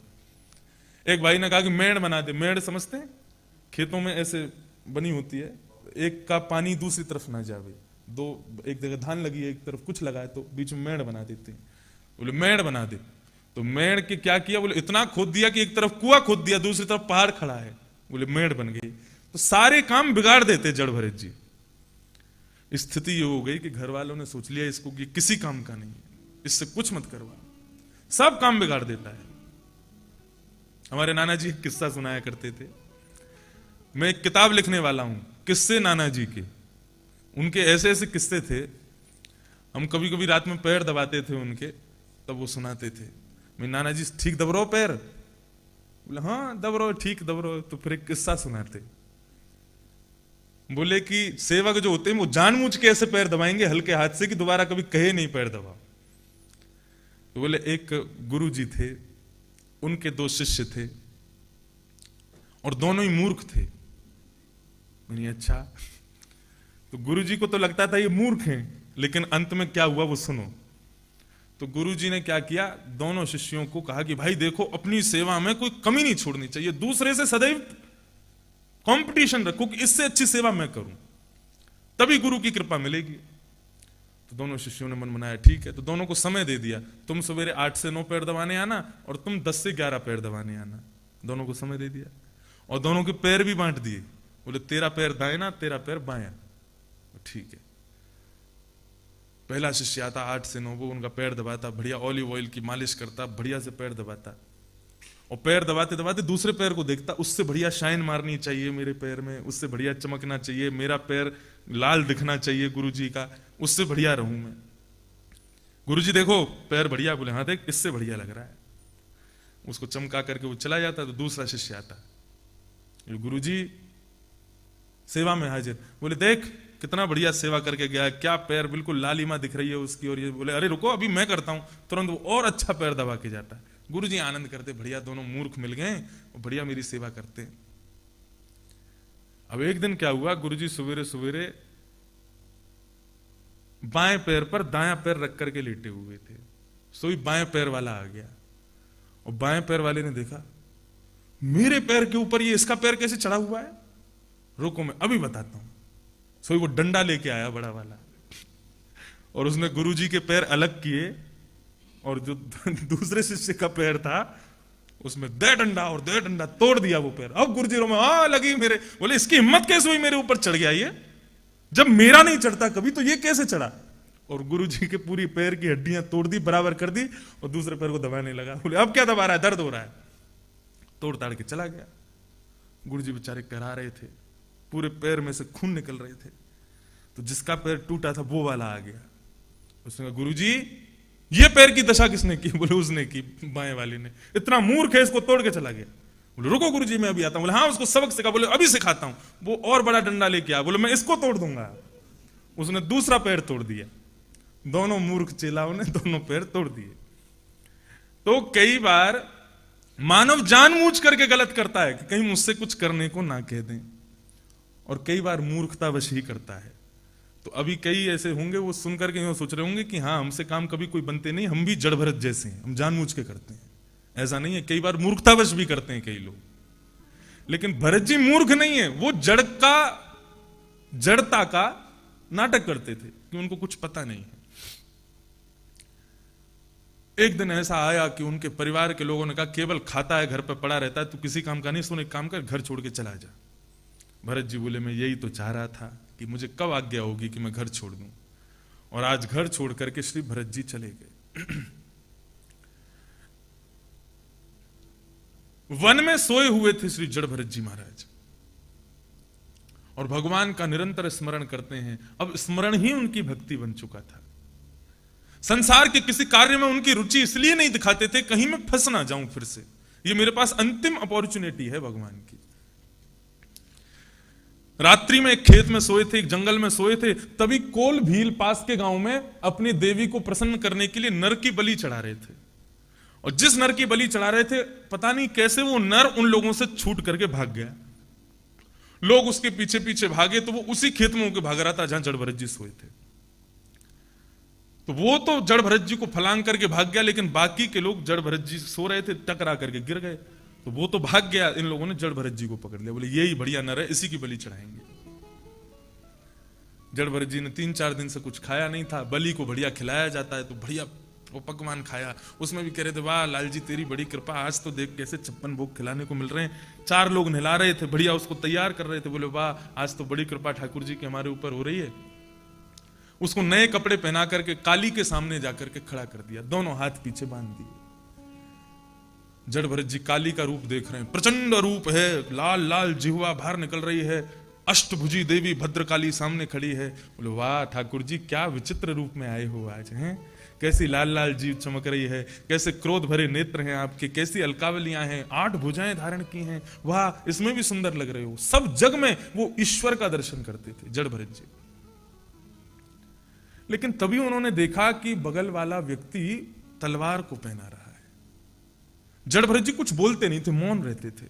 [SPEAKER 1] एक भाई ने कहा कि मेड़ बना दे। मेड़ समझते हैं? खेतों में ऐसे बनी होती है, एक का पानी दूसरी तरफ ना जावे, दो एक जगह धान लगी है एक तरफ कुछ लगा है तो बीच में मेड़ बना देते हैं। बोले मेड़ बना दे। तो मेड़ के क्या किया, बोले इतना खोद दिया कि एक तरफ कुआं खोद दिया, दूसरी तरफ पहाड़ खड़ा है, बोले मेड़ बन गई। तो सारे काम बिगाड़ देते जड़ भरत जी। स्थिति ये हो गई कि घर वालों ने सोच लिया इसको कि किसी काम का नहीं है, इससे कुछ मत करवा, सब काम बिगाड़ देता है। हमारे नाना जी एक किस्सा सुनाया करते थे। मैं एक किताब लिखने वाला हूं, किस्से नाना जी के। उनके ऐसे ऐसे किस्से थे, हम कभी कभी रात में पैर दबाते थे उनके, तब वो सुनाते थे। मैं नाना जी ठीक दब रहो पैर, बोले हाँ दब रहो, ठीक दब रहो। तो फिर एक किस्सा सुनाते, बोले कि सेवक जो होते हैं वो जानबूझ के ऐसे पैर दबाएंगे हल्के हाथ से कि दोबारा कभी कहे नहीं पैर दबाओ। तो बोले एक गुरु जी थे, उनके दो शिष्य थे और दोनों ही मूर्ख थे। मैंने अच्छा, तो गुरु जी को तो लगता था ये मूर्ख हैं, लेकिन अंत में क्या हुआ वो सुनो। तो गुरु जी ने क्या किया, दोनों शिष्यों को कहा कि भाई देखो अपनी सेवा में कोई कमी नहीं छोड़नी चाहिए, दूसरे से सदैव कंपटीशन रखो कि इससे अच्छी सेवा मैं करूं, तभी गुरु की कृपा मिलेगी। तो दोनों शिष्यों ने मन बनाया ठीक है, तो दोनों को समय दे दिया, तुम सवेरे 8 से 9 पैर दबाने आना और तुम 10 से 11 पैर दबाने आना। दोनों को समय दे दिया और दोनों के पैर भी बांट दिए। बोले तेरा पैर दाएं, तेरा पैर बायां। ठीक है। पहला शिष्य आता 8 से 9, वो उनका पैर दबाता, बढ़िया ऑलिव ऑयल की मालिश करता, बढ़िया से पैर दबाता। और पैर दबाते दबाते दूसरे पैर को देखता, उससे बढ़िया शाइन मारनी चाहिए मेरे पैर में, उससे बढ़िया चमकना चाहिए, मेरा पैर लाल दिखना चाहिए गुरु जी का, उससे बढ़िया रहूं मैं। गुरु जी देखो पैर बढ़िया, बोले हाँ देख इससे बढ़िया लग रहा है। उसको चमका करके वो चला जाता। तो दूसरा शिष्य आता, गुरु जी सेवा में हाजिर, बोले देख कितना बढ़िया सेवा करके गया है, क्या पैर बिल्कुल लालिमा दिख रही है उसकी। और ये बोले अरे रुको अभी मैं करता हूं, तुरंत वो और अच्छा पैर दबा के जाता है। गुरु जी आनंद करते, बढ़िया दोनों मूर्ख मिल गए और बढ़िया मेरी सेवा करते। अब एक दिन क्या हुआ, गुरु जी सवेरे सवेरे बाएं पैर पर दायां पैर रख करके लेटे हुए थे। सोई बाएं पैर वाला आ गया और बाएं पैर वाले ने देखा मेरे पैर के ऊपर ये इसका पैर कैसे चढ़ा हुआ है, रुको मैं अभी बताता हूं। सोई वो डंडा लेके आया बड़ा वाला और उसने गुरुजी के पैर अलग किए और जो दूसरे शिष्य का पैर था उसमें दे डंडा तोड़ दिया वो पैर। अब गुरुजी रो में लगी मेरे, बोले इसकी हिम्मत कैसे हुई मेरे ऊपर चढ़ गया ये, जब मेरा नहीं चढ़ता कभी तो ये कैसे चढ़ा। और गुरुजी के पूरी पैर की हड्डियां तोड़ दी, बराबर कर दी और दूसरे पैर को दबाने लगा। बोले अब क्या दबा रहा है, दर्द हो रहा है। तोड़ ताड़ के चला गया। गुरुजी बेचारे करा रहे थे, पूरे पैर में से खून निकल रहे थे। तो जिसका पैर टूटा था वो वाला आ गया। उसने कहा गुरुजी ये पैर की दशा किसने की। बोले उसने की, बाएं वाले ने। इतना मूर्ख है, इसको तोड़ के चला गया। बोले रुको गुरुजी मैं अभी आता हूं। बोले हाँ उसको सबक सिखा। बोले अभी सिखाता हूं। वो और बड़ा डंडा लेके आया, बोले मैं इसको तोड़ दूंगा। उसने दूसरा पैर तोड़ दिया। दोनों मूर्ख चेलाओं ने दोनों पैर तोड़ दिए। तो कई बार मानव जानबूझ करके गलत करता है कि कहीं मुझसे कुछ करने को ना कह दें, और कई बार मूर्खतावश ही करता है। तो अभी कई ऐसे होंगे वो सुन करके यूं सोच रहे होंगे कि हाँ हमसे काम कभी कोई बनते नहीं, हम भी जड़ भरत जैसे हैं, हम जानबूझ के करते हैं। ऐसा नहीं है, कई बार मूर्खतावश भी करते हैं कई लोग। लेकिन भरत जी मूर्ख नहीं है, वो जड़ता का नाटक करते थे कि उनको कुछ पता नहीं है। एक दिन ऐसा आया कि उनके परिवार के लोगों ने कहा केवल खाता है, घर पर पड़ा रहता है, तू किसी काम का नहीं, सुन एक काम कर घर छोड़ के चला जा। भरत जी बोले मैं यही तो चाह रहा था कि मुझे कब आज्ञा होगी कि मैं घर छोड़ दूं। और आज घर छोड़ करके श्री भरत जी चले गए। वन में सोए हुए थे श्री जड़ भरत जी महाराज और भगवान का निरंतर स्मरण करते हैं। अब स्मरण ही उनकी भक्ति बन चुका था। संसार के किसी कार्य में उनकी रुचि इसलिए नहीं दिखाते थे कहीं मैं फंस ना जाऊं फिर से, ये मेरे पास अंतिम अपॉर्चुनिटी है भगवान की। रात्रि में एक खेत में सोए थे, एक जंगल में सोए थे, तभी कोल भील पास के गांव में अपनी देवी को प्रसन्न करने के लिए नर की बलि चढ़ा रहे थे। और जिस नर की बलि चढ़ा रहे थे पता नहीं कैसे वो नर उन लोगों से छूट करके भाग गया। लोग उसके पीछे पीछे भागे तो वो उसी खेत में होकर भाग रहा था जहां जड़ भरत जी सोए थे। तो वो तो जड़ भरत जी को फलांग करके भाग गया, लेकिन बाकी के लोग जड़ भरत जी सो रहे थे टकरा करके गिर गए। तो वो तो भाग गया, इन लोगों ने जड़ भरत जी को पकड़ लिया। बोले यही बढ़िया नर है, इसी की बलि चढ़ाएंगे। जड़ भरत जी ने 3-4 दिन से कुछ खाया नहीं था, बलि को बढ़िया खिलाया जाता है तो बढ़िया वो पकवान खाया, उसमें भी कह रहे थे वाह लाल जी तेरी बड़ी कृपा, आज तो देख कैसे 56 भोग खिलाने को मिल रहे हैं। 4 लोग नहला रहे थे, बढ़िया उसको तैयार कर रहे थे, बोले वाह आज तो बड़ी कृपा ठाकुर जी की हमारे ऊपर हो रही है। उसको नए कपड़े पहना करके काली के सामने जाकर के खड़ा कर दिया, दोनों हाथ पीछे बांध दिए। जड़ भरत जी काली का रूप देख रहे हैं, प्रचंड रूप है, लाल लाल जिह्वा बाहर निकल रही है, अष्टभुजी देवी भद्रकाली सामने खड़ी है। बोले वाह ठाकुर जी क्या विचित्र रूप में आए हो आज, हैं कैसी लाल लाल जीभ चमक रही है, कैसे क्रोध भरे नेत्र हैं आपके, कैसी अलकावलियां हैं, 8 भुजाएं धारण की हैं, वाह इसमें भी सुंदर लग रहे हो। सब जग में वो ईश्वर का दर्शन करते थे जड़ भरत जी। लेकिन तभी उन्होंने देखा कि बगल वाला व्यक्ति तलवार को पहना रहा है। जड़ भरत जी कुछ बोलते नहीं थे, मौन रहते थे।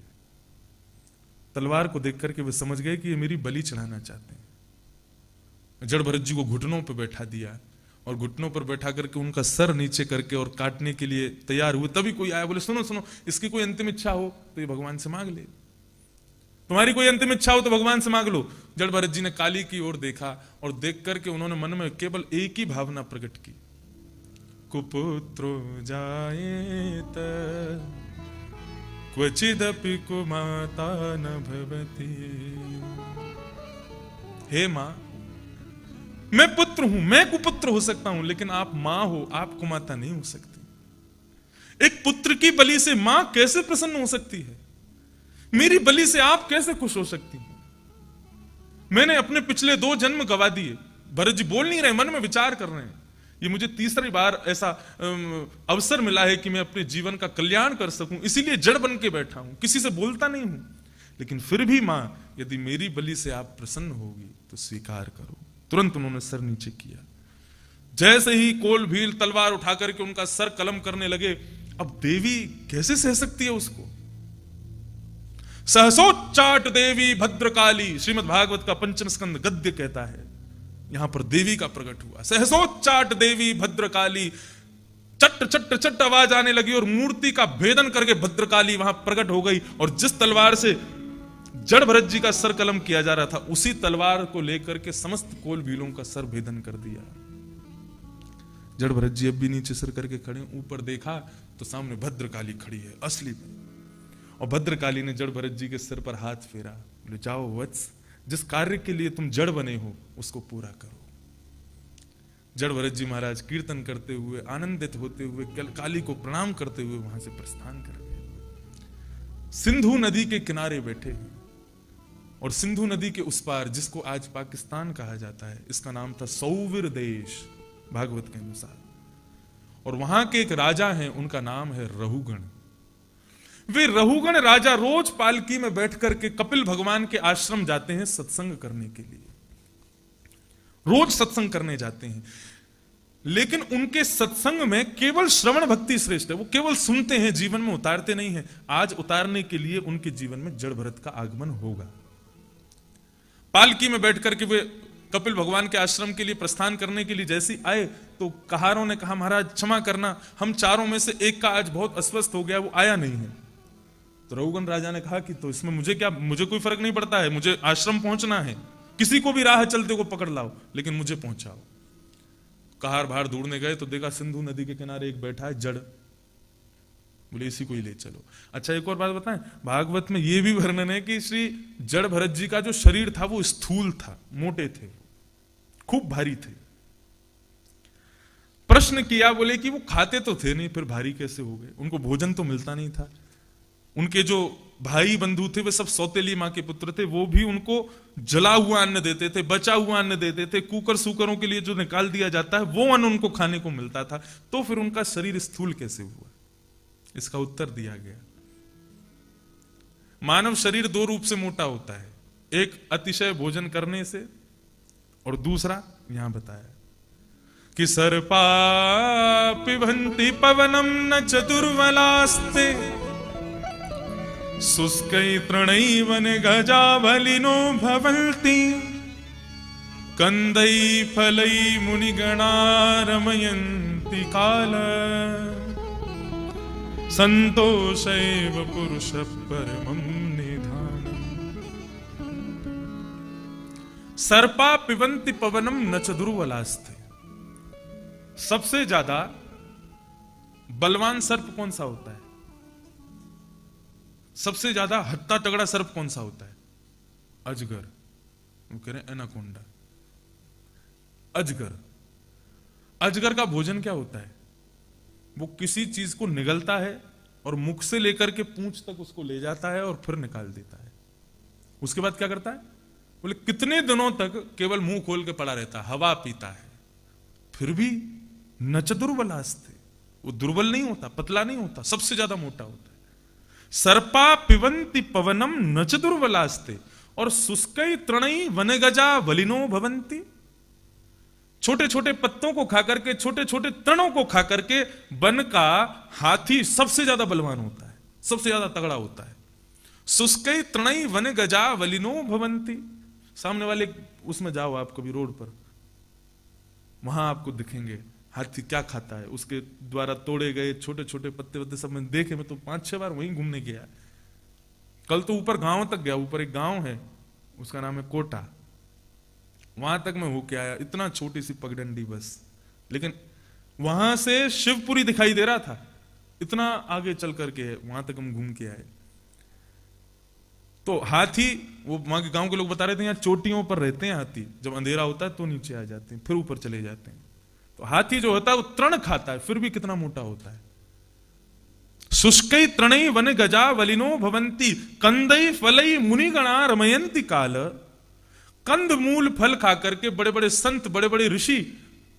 [SPEAKER 1] तलवार को देख करके वे समझ गए कि ये मेरी बलि चढ़ाना चाहते हैं। जड़ भरत जी को घुटनों पर बैठा दिया और घुटनों पर बैठा करके उनका सर नीचे करके और काटने के लिए तैयार हुए। तभी कोई आया, बोले सुनो सुनो, इसकी कोई अंतिम इच्छा हो तो ये भगवान से मांग ले, तुम्हारी कोई अंतिम इच्छा हो तो भगवान से मांग लो। जड़ भरत जी ने काली की ओर देखा और देख करके उन्होंने मन में केवल एक ही भावना प्रकट की, कुपुत्रो जायेत क्वचिदपि कुमाता न भवति। हे मां, मैं पुत्र हूं, मैं कुपुत्र हो सकता हूं, लेकिन आप मां हो, आप कुमाता नहीं हो सकती। एक पुत्र की बलि से मां कैसे प्रसन्न हो सकती है? मेरी बलि से आप कैसे खुश हो सकती हैं? मैंने अपने पिछले 2 जन्म गवा दिए। भरत जी बोल नहीं रहे, मन में विचार कर रहे हैं। ये मुझे तीसरी बार ऐसा अवसर मिला है कि मैं अपने जीवन का कल्याण कर सकूं, इसीलिए जड़ बन के बैठा हूं, किसी से बोलता नहीं हूं। लेकिन फिर भी मां, यदि मेरी बलि से आप प्रसन्न होगी तो स्वीकार करो। तुरंत उन्होंने सर नीचे किया। जैसे ही कोल भील तलवार उठा करके उनका सर कलम करने लगे, अब देवी कैसे सह सकती है उसको? सहसोच्चाट देवी भद्रकाली, श्रीमद् भागवत का 5म स्कंद गद्य कहता है, यहां पर देवी का प्रकट हुआ। सहसोच्चाट देवी भद्रकाली, चट चट चट आवाज आने लगी और मूर्ति का भेदन करके भद्रकाली वहां प्रकट हो गई। और जिस तलवार से जड़ भरत जी का सर कलम किया जा रहा था, उसी तलवार को लेकर के समस्त कोल भीलों का सर भेदन कर दिया। जड़ भरत जी अब भी नीचे सिर करके खड़े, ऊपर देखा तो सामने भद्रकाली खड़ी है असली में। और भद्रकाली ने जड़ भरत जी के सिर पर हाथ फेरा, बोले जाओ वत्स, जिस कार्य के लिए तुम जड़ बने हो उसको पूरा करो। जड़ भरत जी महाराज कीर्तन करते हुए, आनंदित होते हुए, काली को प्रणाम करते हुए वहां से प्रस्थान कर गए। सिंधु नदी के किनारे बैठे हैं और सिंधु नदी के उस पार, जिसको आज पाकिस्तान कहा जाता है, इसका नाम था सौवीर देश भागवत के अनुसार। और वहां के एक राजा हैं, उनका नाम है रहुगण। वे रहुगण राजा रोज पालकी में बैठ करके कपिल भगवान के आश्रम जाते हैं सत्संग करने के लिए, रोज सत्संग करने जाते हैं। लेकिन उनके सत्संग में केवल श्रवण भक्ति श्रेष्ठ है, वो केवल सुनते हैं, जीवन में उतारते नहीं हैं। आज उतारने के लिए उनके जीवन में जड़ भरत का आगमन होगा। पालकी में बैठ करके वे कपिल भगवान के आश्रम के लिए प्रस्थान करने के लिए जैसे आए तो कहारों ने कहा, महाराज क्षमा करना, हम चारों में से एक का आज बहुत अस्वस्थ हो गया, वो आया नहीं है। तो रहुगण राजा ने कहा कि तो इसमें मुझे क्या, मुझे कोई फर्क नहीं पड़ता है, मुझे आश्रम पहुंचना है, किसी को भी राह चलते को पकड़ लाओ, लेकिन मुझे पहुंचाओ। कहार बाहर ढूंढने गए तो देखा सिंधु नदी के किनारे एक बैठा है जड़, बोले इसी को ही ले चलो। अच्छा एक और बात बताएं, भागवत में यह भी वर्णन है कि श्री जड़ भरत जी का जो शरीर था वो स्थूल था, मोटे थे, खूब भारी थे। प्रश्न किया, बोले कि वो खाते तो थे नहीं, फिर भारी कैसे हो गए? उनको भोजन तो मिलता नहीं था। उनके जो भाई बंधु थे वे सब सौतेली मां के पुत्र थे, वो भी उनको जला हुआ अन्न देते थे, बचा हुआ अन्न देते थे। कुकर सुकरों के लिए जो निकाल दिया जाता है वो अन्न उनको खाने को मिलता था। तो फिर उनका शरीर स्थूल कैसे हुआ? इसका उत्तर दिया गया, मानव शरीर 2 रूप से मोटा होता है, एक अतिशय भोजन करने से और दूसरा यहां बताया कि सर्पा पिबन्ति पवनम न चतुर्वलास्ते शुष्कै तृणैव गजावलिनो भवन्ति कंदै फलै मुनिगणा रमयन्ति काल संतोषैव पुरुष परमं निधानम्। सर्पा पिबन्ति पवनम न च दुर्वलास्ते, सबसे ज्यादा बलवान सर्प कौन सा होता है? सबसे ज्यादा हत्ता तगड़ा सर्प कौन सा होता है? अजगर। वो कह रहे हैं एनाकोंडा। अजगर, अजगर का भोजन क्या होता है? वो किसी चीज को निगलता है और मुख से लेकर के पूंछ तक उसको ले जाता है और फिर निकाल देता है। उसके बाद क्या करता है? बोले कितने दिनों तक केवल मुंह खोल के पड़ा रहता है, हवा पीता है, फिर भी नच दुर्बलास्ते, वो दुर्बल नहीं होता, पतला नहीं होता, सबसे ज्यादा मोटा होता है। सर्पा पिबंती पवनम नच दुर्बलास्ते और शुष्कई तृणई वनगजा वलिनो भवंती। छोटे छोटे पत्तों को खाकर के, छोटे छोटे तृणों को खाकर के वन का हाथी सबसे ज्यादा बलवान होता है, सबसे ज्यादा तगड़ा होता है। शुष्कई तृणई वन गजा वलिनो भवंती। सामने वाले उसमें जाओ आप कभी रोड पर, वहां आपको दिखेंगे हाथी क्या खाता है, उसके द्वारा तोड़े गए छोटे छोटे पत्ते वत्ते सब मैंने देखे। मैं तो 5-6 बार वहीं घूमने गया। कल तो ऊपर गांव तक गया, ऊपर एक गांव है उसका नाम है कोटा, वहां तक मैं होके आया। इतना छोटी सी पगडंडी बस, लेकिन वहां से शिवपुरी दिखाई दे रहा था, इतना आगे चल करके है, वहां तक हम घूम के आए। तो हाथी, वो वहां के गांव के लोग बता रहे थे, यहाँ चोटियों पर रहते हैं हाथी, जब अंधेरा होता है तो नीचे आ जाते हैं, फिर ऊपर चले जाते हैं। तो हाथी जो होता है वो तृण खाता है, फिर भी कितना मोटा होता है। शुष्कई तृणई वन गजा वलिनो भवंती कंदई फलई मुनिगणा रमयंती काल। कंद मूल फल खा करके बड़े बड़े संत, बड़े बड़े ऋषि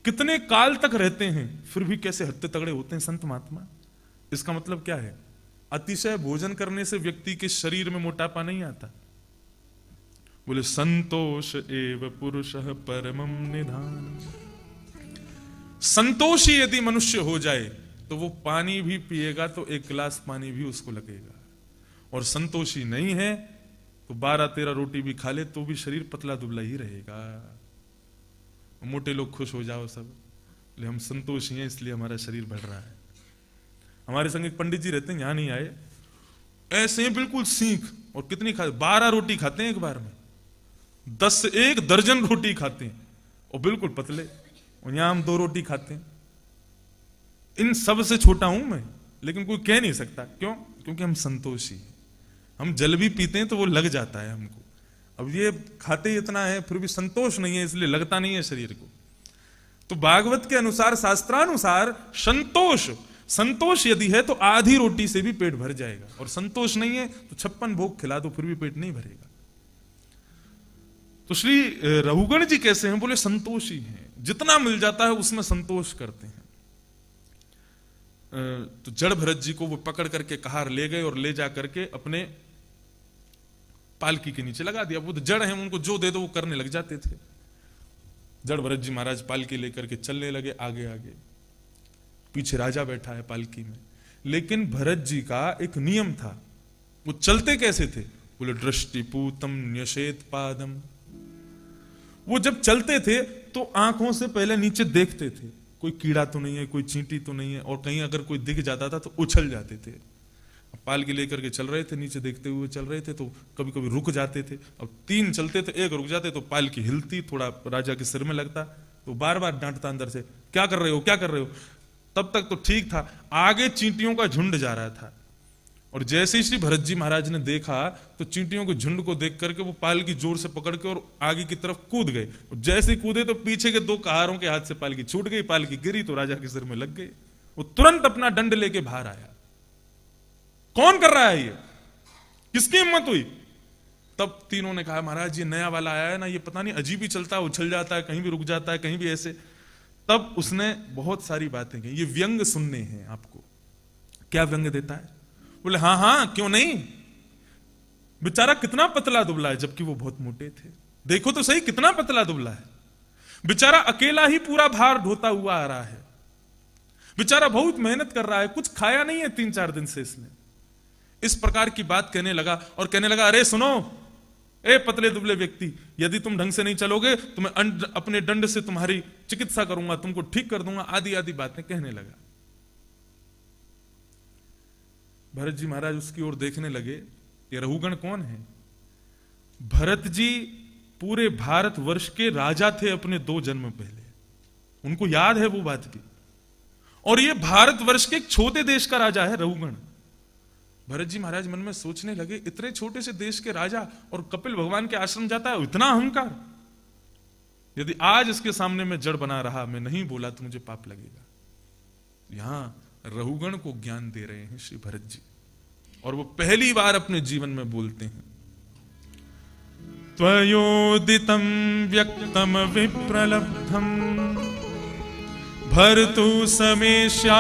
[SPEAKER 1] कितने काल तक रहते हैं, फिर भी कैसे हत्ते तगड़े होते हैं संत महात्मा। इसका मतलब क्या है? अतिशय भोजन करने से व्यक्ति के शरीर में मोटापा नहीं आता। बोले संतोष एव पुरुषः परमं निधानम्। संतोषी यदि मनुष्य हो जाए तो वो पानी भी पिएगा तो 1 गिलास पानी भी उसको लगेगा, और संतोषी नहीं है तो 12-13 रोटी भी खा ले तो भी शरीर पतला दुबला ही रहेगा। मोटे लोग खुश हो जाओ सब, ले हम संतोषी हैं इसलिए हमारा शरीर बढ़ रहा है। हमारे संग एक पंडित जी रहते हैं, यहां नहीं आए, ऐसे बिल्कुल सीख, और कितनी खाते, 12 रोटी खाते हैं एक बार में, 1 दर्जन रोटी खाते हैं और बिल्कुल पतले, और यहां हम 2 रोटी खाते हैं। इन सब से छोटा हूं मैं, लेकिन कोई कह नहीं सकता। क्यों? क्योंकि हम संतोषी हैं। हम जल भी पीते हैं तो वो लग जाता है हमको। अब ये खाते इतना है फिर भी संतोष नहीं है, इसलिए लगता नहीं है शरीर को। तो भागवत के अनुसार, शास्त्रानुसार संतोष, संतोष यदि है तो आधी रोटी से भी पेट भर जाएगा, और संतोष नहीं है तो 56 भोग खिला दो फिर भी पेट नहीं भरेगा। तो श्री रघुगण जी कैसे हैं? बोले संतोषी हैं, जितना मिल जाता है उसमें संतोष करते हैं। तो जड़ भरत जी को वो पकड़ करके कहार ले गए और ले जा करके अपने पालकी के नीचे लगा दिया। वो तो जड़ हैं, उनको जो दे दो वो करने लग जाते थे। जड़ भरत जी महाराज पालकी लेकर के चलने लगे आगे आगे, पीछे राजा बैठा है पालकी में। लेकिन भरत जी का एक नियम था, वो चलते कैसे थे? बोले दृष्टिपूतम न्यशेत पादम। वो जब चलते थे तो आंखों से पहले नीचे देखते थे, कोई कीड़ा तो नहीं है, कोई चींटी तो नहीं है, और कहीं अगर कोई दिख जाता था तो उछल जाते थे। पालकी लेकर के चल रहे थे, नीचे देखते हुए चल रहे थे, तो कभी कभी रुक जाते थे। अब 3 चलते थे, 1 रुक जाते तो पालकी हिलती, थोड़ा राजा के सिर में लगता, तो बार बार डांटता अंदर से, क्या कर रहे हो, क्या कर रहे हो। तब तक तो ठीक था, आगे चींटियों का झुंड जा रहा था, और जैसे ही श्री भरत जी महाराज ने देखा तो चींटियों के झुंड को देख करके वो पालकी जोर से पकड़ के और आगे की तरफ कूद गए। और जैसे ही कूदे तो पीछे के 2 कहारों के हाथ से पालकी छूट गई, पालकी गिरी तो राजा के सिर में लग गई। वो तुरंत अपना दंड लेके बाहर आया। कौन कर रहा है ये, किसकी हिम्मत हुई? तब तीनों ने कहा महाराज ये नया वाला आया है ना, ये पता नहीं अजीब ही चलता है, उछल जाता है, कहीं भी रुक जाता है, कहीं भी ऐसे। तब उसने बहुत सारी बातें कही, ये व्यंग सुनने हैं आपको। क्या व्यंग देता है? बोले हाँ हाँ क्यों नहीं, बेचारा कितना पतला दुबला है, जबकि वो बहुत मोटे थे। देखो तो सही कितना पतला दुबला है, बेचारा अकेला ही पूरा भार ढोता हुआ आ रहा है, बेचारा बहुत मेहनत कर रहा है, कुछ खाया नहीं है 3-4 दिन से इसने। इस प्रकार की बात कहने लगा, और कहने लगा अरे सुनो ए पतले दुबले व्यक्ति, यदि तुम ढंग से नहीं चलोगे तो मैं अपने दंड से तुम्हारी चिकित्सा करूंगा, तुमको ठीक कर दूंगा, आदि आदि बातें कहने लगा। भरत जी महाराज उसकी ओर देखने लगे, ये रघुगण कौन है? भरत जी पूरे भारतवर्ष के राजा थे अपने 2 जन्म पहले, उनको याद है वो बात भी। और ये भारतवर्ष के एक छोटे देश का राजा है रहुगण। भरत जी महाराज मन में सोचने लगे, इतने छोटे से देश के राजा और कपिल भगवान के आश्रम जाता है, इतना अहंकार। यदि आज इसके सामने मैं जड़ बना रहा, मैं नहीं बोला तो मुझे पाप लगेगा। यहां रहुगण को ज्ञान दे रहे हैं श्री भरत जी, और वो पहली बार अपने जीवन में बोलते हैं, त्वयोदितं व्यक्तम विप्रलब्धम भर्तु समेष्याद्यदि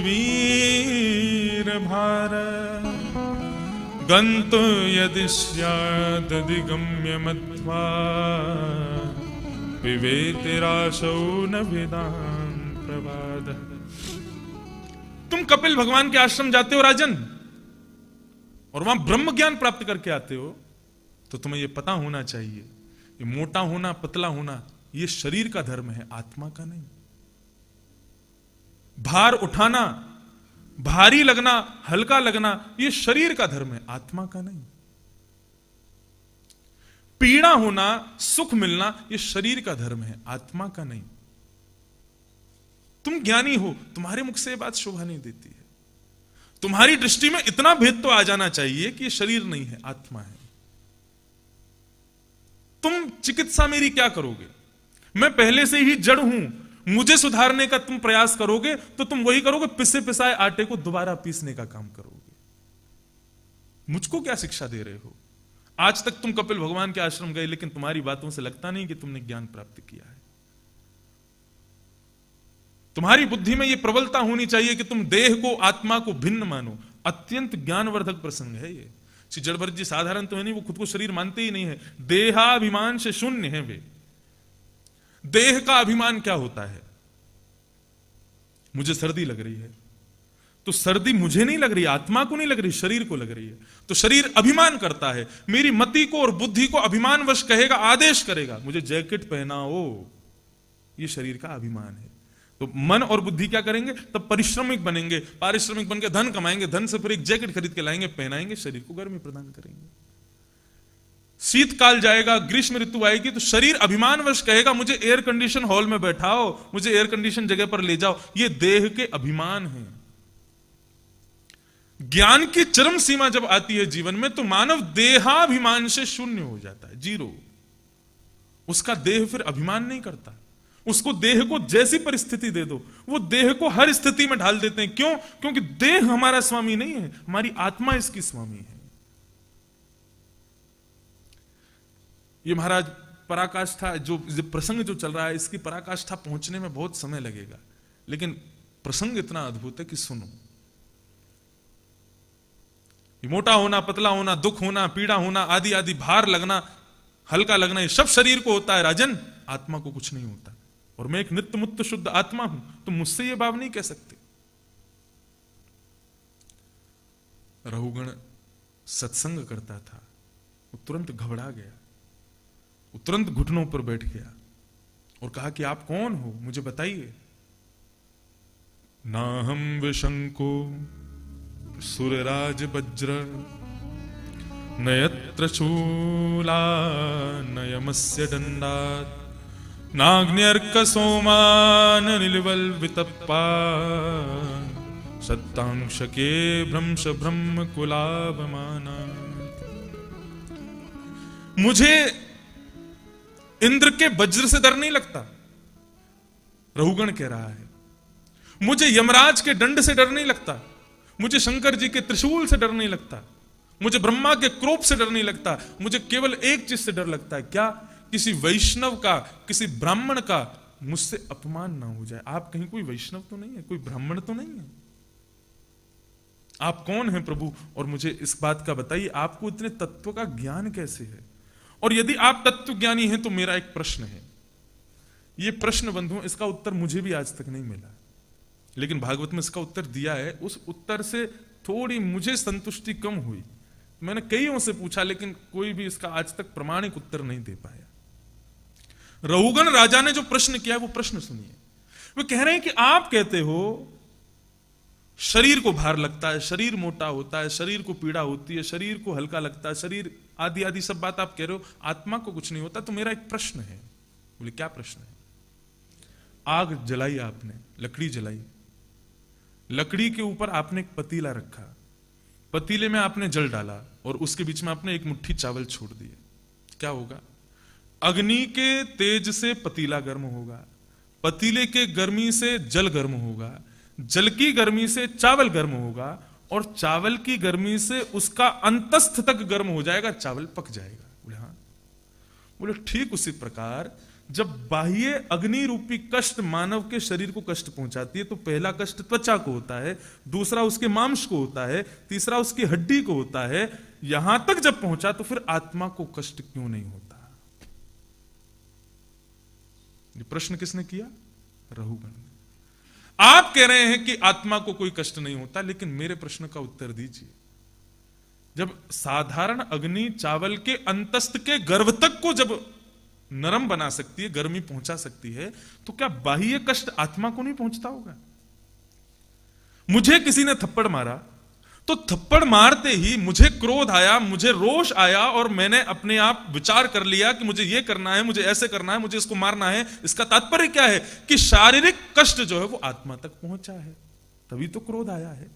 [SPEAKER 1] वीर भारत गन्तु यदि स्यादधिगम्य मध्वा पिबेतिराशौ न वेदां प्रवाद। तुम कपिल भगवान के आश्रम जाते हो राजन, और वहां ब्रह्म ज्ञान प्राप्त करके आते हो, तो तुम्हें यह पता होना चाहिए, ये मोटा होना पतला होना ये शरीर का धर्म है, आत्मा का नहीं। भार उठाना, भारी लगना, हल्का लगना, ये शरीर का धर्म है, आत्मा का नहीं। पीड़ा होना, सुख मिलना, ये शरीर का धर्म है, आत्मा का नहीं। तुम ज्ञानी हो, तुम्हारे मुख से ये बात शोभा नहीं देती है। तुम्हारी दृष्टि में इतना भेद तो आ जाना चाहिए कि ये शरीर नहीं है, आत्मा है। तुम चिकित्सा मेरी क्या करोगे? मैं पहले से ही जड़ हूं, मुझे सुधारने का तुम प्रयास करोगे तो तुम वही करोगे, पिसे पिसाए आटे को दोबारा पीसने का काम करोगे। मुझको क्या शिक्षा दे रहे हो? आज तक तुम कपिल भगवान के आश्रम गए, लेकिन तुम्हारी बातों से लगता नहीं कि तुमने ज्ञान प्राप्त किया है। तुम्हारी बुद्धि में यह प्रबलता होनी चाहिए कि तुम देह को, आत्मा को भिन्न मानो। अत्यंत ज्ञानवर्धक प्रसंग है ये। श्री जड़भरत जी साधारण तो है नहीं, वो खुद को शरीर मानते ही नहीं है, देहाभिमान से शून्य है वे। देह का अभिमान क्या होता है? मुझे सर्दी लग रही है तो सर्दी मुझे नहीं लग रही, आत्मा को नहीं लग रही, शरीर को लग रही है। तो शरीर अभिमान करता है, मेरी मति को और बुद्धि को अभिमानवश कहेगा, आदेश करेगा, मुझे जैकेट पहनाओ। ये शरीर का अभिमान है। तो मन और बुद्धि क्या करेंगे? तब परिश्रमिक बनेंगे, पारिश्रमिक बनकर धन कमाएंगे, धन से फिर एक जैकेट खरीद के लाएंगे, पहनाएंगे, शरीर को गर्मी प्रदान करेंगे। शीतकाल जाएगा, ग्रीष्म ऋतु आएगी तो शरीर अभिमानवश कहेगा, मुझे एयर कंडीशन हॉल में बैठाओ, मुझे एयर कंडीशन जगह पर ले जाओ। ये देह के अभिमान है। ज्ञान की चरम सीमा जब आती है जीवन में, तो मानव देहाभिमान से शून्य हो जाता है, जीरो। उसका देह फिर अभिमान नहीं करता। उसको देह को जैसी परिस्थिति दे दो, वो देह को हर स्थिति में ढाल देते हैं। क्यों? क्योंकि देह हमारा स्वामी नहीं है, हमारी आत्मा इसकी स्वामी है। ये महाराज पराकाष्ठा जो प्रसंग जो चल रहा है, इसकी पराकाष्ठा पहुंचने में बहुत समय लगेगा, लेकिन प्रसंग इतना अद्भुत है कि सुनो। ये मोटा होना, पतला होना, दुख होना, पीड़ा होना, आदि आदि, भार लगना, हल्का लगना, ये सब शरीर को होता है राजन, आत्मा को कुछ नहीं होता। और मैं एक नित्य मुक्त शुद्ध आत्मा हूं, तो मुझसे ये भाव नहीं कह सकते। रहुगण सत्संग करता था, वो तुरंत घबरा गया, वो तुरंत घुटनों पर बैठ गया और कहा कि आप कौन हो, मुझे बताइए। नाहम विशंको सुरराज वज्र नयत्र शूला नयमस्य दंडात् नाग्न्यर्क सोमान नीलवल वितप्पा सत्तांशके भ्रंश ब्रह्म कुलाभमाना। मुझे इंद्र के वज्र से डर नहीं लगता, रहुगण कह रहा है। मुझे यमराज के दंड से डर नहीं लगता, मुझे शंकर जी के त्रिशूल से डर नहीं लगता, मुझे ब्रह्मा के क्रोध से डर नहीं लगता। मुझे केवल एक चीज से डर लगता है, क्या? किसी वैष्णव का, किसी ब्राह्मण का मुझसे अपमान ना हो जाए। आप कहीं कोई वैष्णव तो नहीं है, कोई ब्राह्मण तो नहीं है? आप कौन हैं प्रभु? और मुझे इस बात का बताइए, आपको इतने तत्व का ज्ञान कैसे है? और यदि आप तत्व ज्ञानी हैं तो मेरा एक प्रश्न है। यह प्रश्न बंधुओं, इसका उत्तर मुझे भी आज तक नहीं मिला, लेकिन भागवत में इसका उत्तर दिया है। उस उत्तर से थोड़ी मुझे संतुष्टि कम हुई। मैंने कईयों से पूछा, लेकिन कोई भी इसका आज तक प्रमाणिक उत्तर नहीं दे पाया। रहुगण राजा ने जो प्रश्न किया, वो प्रश्न सुनिए। वे कह रहे हैं कि आप कहते हो शरीर को भार लगता है, शरीर मोटा होता है, शरीर को पीड़ा होती है, शरीर को हल्का लगता है, शरीर आदि आदि सब बात आप कह रहे हो, आत्मा को कुछ नहीं होता। तो मेरा एक प्रश्न है। बोले क्या प्रश्न है? आग जलाई आपने, लकड़ी जलाई, लकड़ी के ऊपर आपने एक पतीला रखा, पतीले में आपने जल डाला और उसके बीच में आपने एक मुट्ठी चावल छोड़ दिए, क्या होगा? अग्नि के तेज से पतीला गर्म होगा, पतीले के गर्मी से जल गर्म होगा, जल की गर्मी से चावल गर्म होगा और चावल की गर्मी से उसका अंतस्थ तक गर्म हो जाएगा, चावल पक जाएगा। बोले हाँ। बोले ठीक उसी प्रकार जब बाह्य अग्नि रूपी कष्ट मानव के शरीर को कष्ट पहुंचाती है तो पहला कष्ट त्वचा को होता है, दूसरा उसके मांस को होता है, तीसरा उसकी हड्डी को होता है, यहां तक जब पहुंचा तो फिर आत्मा को कष्ट क्यों नहीं होता? ये प्रश्न किसने किया? रहुगण ने। आप कह रहे हैं कि आत्मा को कोई कष्ट नहीं होता, लेकिन मेरे प्रश्न का उत्तर दीजिए। जब साधारण अग्नि चावल के अंतस्थ के गर्भ तक को जब नरम बना सकती है, गर्मी पहुंचा सकती है, तो क्या बाह्य कष्ट आत्मा को नहीं पहुंचता होगा? मुझे किसी ने थप्पड़ मारा तो थप्पड़ मारते ही मुझे क्रोध आया, मुझे रोष आया और मैंने अपने आप विचार कर लिया कि मुझे यह करना है, मुझे ऐसे करना है, मुझे इसको मारना है। इसका तात्पर्य क्या है? कि शारीरिक कष्ट जो है वो आत्मा तक पहुंचा है, तभी तो क्रोध आया है।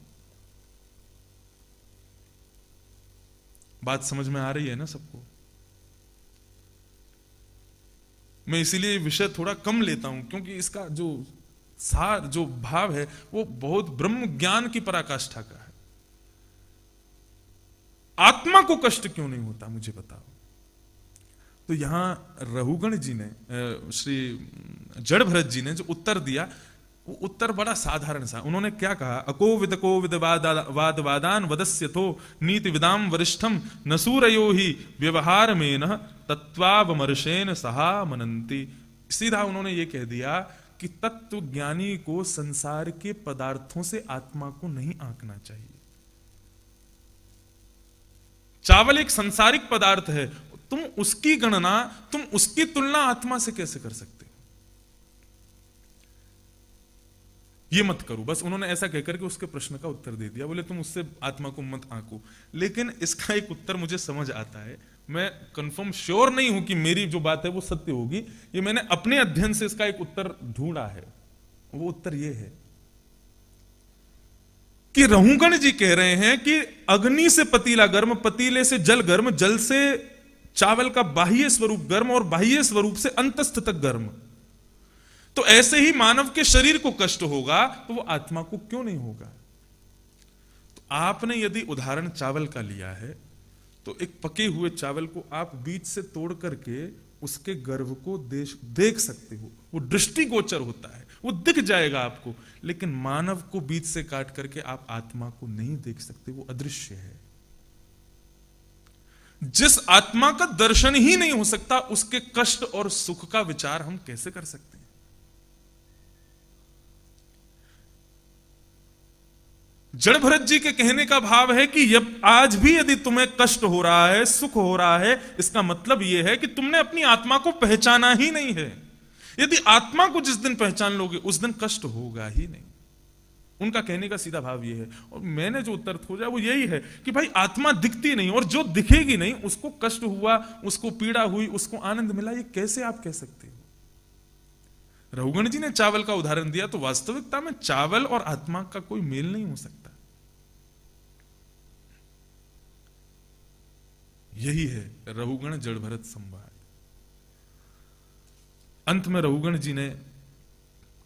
[SPEAKER 1] बात समझ में आ रही है ना सबको? मैं इसीलिए विषय थोड़ा कम लेता हूं क्योंकि इसका जो सार, जो भाव है वो बहुत ब्रह्म ज्ञान की पराकाष्ठा का है। आत्मा को कष्ट क्यों नहीं होता मुझे बताओ। तो यहां रहुगण जी ने, श्री जड़ भरत जी ने जो उत्तर दिया वो उत्तर बड़ा साधारण सा। उन्होंने क्या कहा? अकोविद वाद वादान वदस्यथो नीति विदाम वरिष्ठम नसूरयो ही व्यवहार में न तत्वावमर्शेन सहा मनंती। सीधा उन्होंने ये कह दिया कि तत्व ज्ञानी को संसार के पदार्थों से आत्मा को नहीं आंकना चाहिए। चावल एक सांसारिक पदार्थ है, तुम उसकी गणना, तुम उसकी तुलना आत्मा से कैसे कर सकते हो? ये मत करो। बस उन्होंने ऐसा कहकर के उसके प्रश्न का उत्तर दे दिया। बोले तुम उससे आत्मा को मत आंको। लेकिन इसका एक उत्तर मुझे समझ आता है। मैं कंफर्म श्योर नहीं हूं कि मेरी जो बात है वो सत्य होगी। ये मैंने अपने अध्ययन से इसका एक उत्तर ढूंढा है। वो उत्तर ये है कि रहुगण जी कह रहे हैं कि अग्नि से पतीला गर्म, पतीले से जल गर्म, जल से चावल का बाह्य स्वरूप गर्म और बाह्य स्वरूप से अंतस्थ तक गर्म। तो ऐसे ही मानव के शरीर को कष्ट होगा तो वो आत्मा को क्यों नहीं होगा? तो आपने यदि उदाहरण चावल का लिया है तो एक पके हुए चावल को आप बीच से तोड़ करके उसके गर्भ को देख सकते हो, वो दृष्टिगोचर होता है, वो दिख जाएगा आपको। लेकिन मानव को बीच से काट करके आप आत्मा को नहीं देख सकते, वो अदृश्य है। जिस आत्मा का दर्शन ही नहीं हो सकता उसके कष्ट और सुख का विचार हम कैसे कर सकते हैं? जड़ भरत जी के कहने का भाव है कि आज भी यदि तुम्हें कष्ट हो रहा है, सुख हो रहा है, इसका मतलब यह है कि तुमने अपनी आत्मा को पहचाना ही नहीं है। यदि आत्मा को जिस दिन पहचान लोगे उस दिन कष्ट होगा ही नहीं। उनका कहने का सीधा भाव यह है। और मैंने जो उत्तर खोजा वो यही है कि भाई आत्मा दिखती नहीं और जो दिखेगी नहीं उसको कष्ट हुआ, उसको पीड़ा हुई, उसको आनंद मिला, ये कैसे आप कह सकते हो? रहुगण जी ने चावल का उदाहरण दिया तो वास्तविकता में चावल और आत्मा का कोई मेल नहीं हो सकता। यही है रहुगण जड़ भरत संवाद। अंत में रहुगण जी ने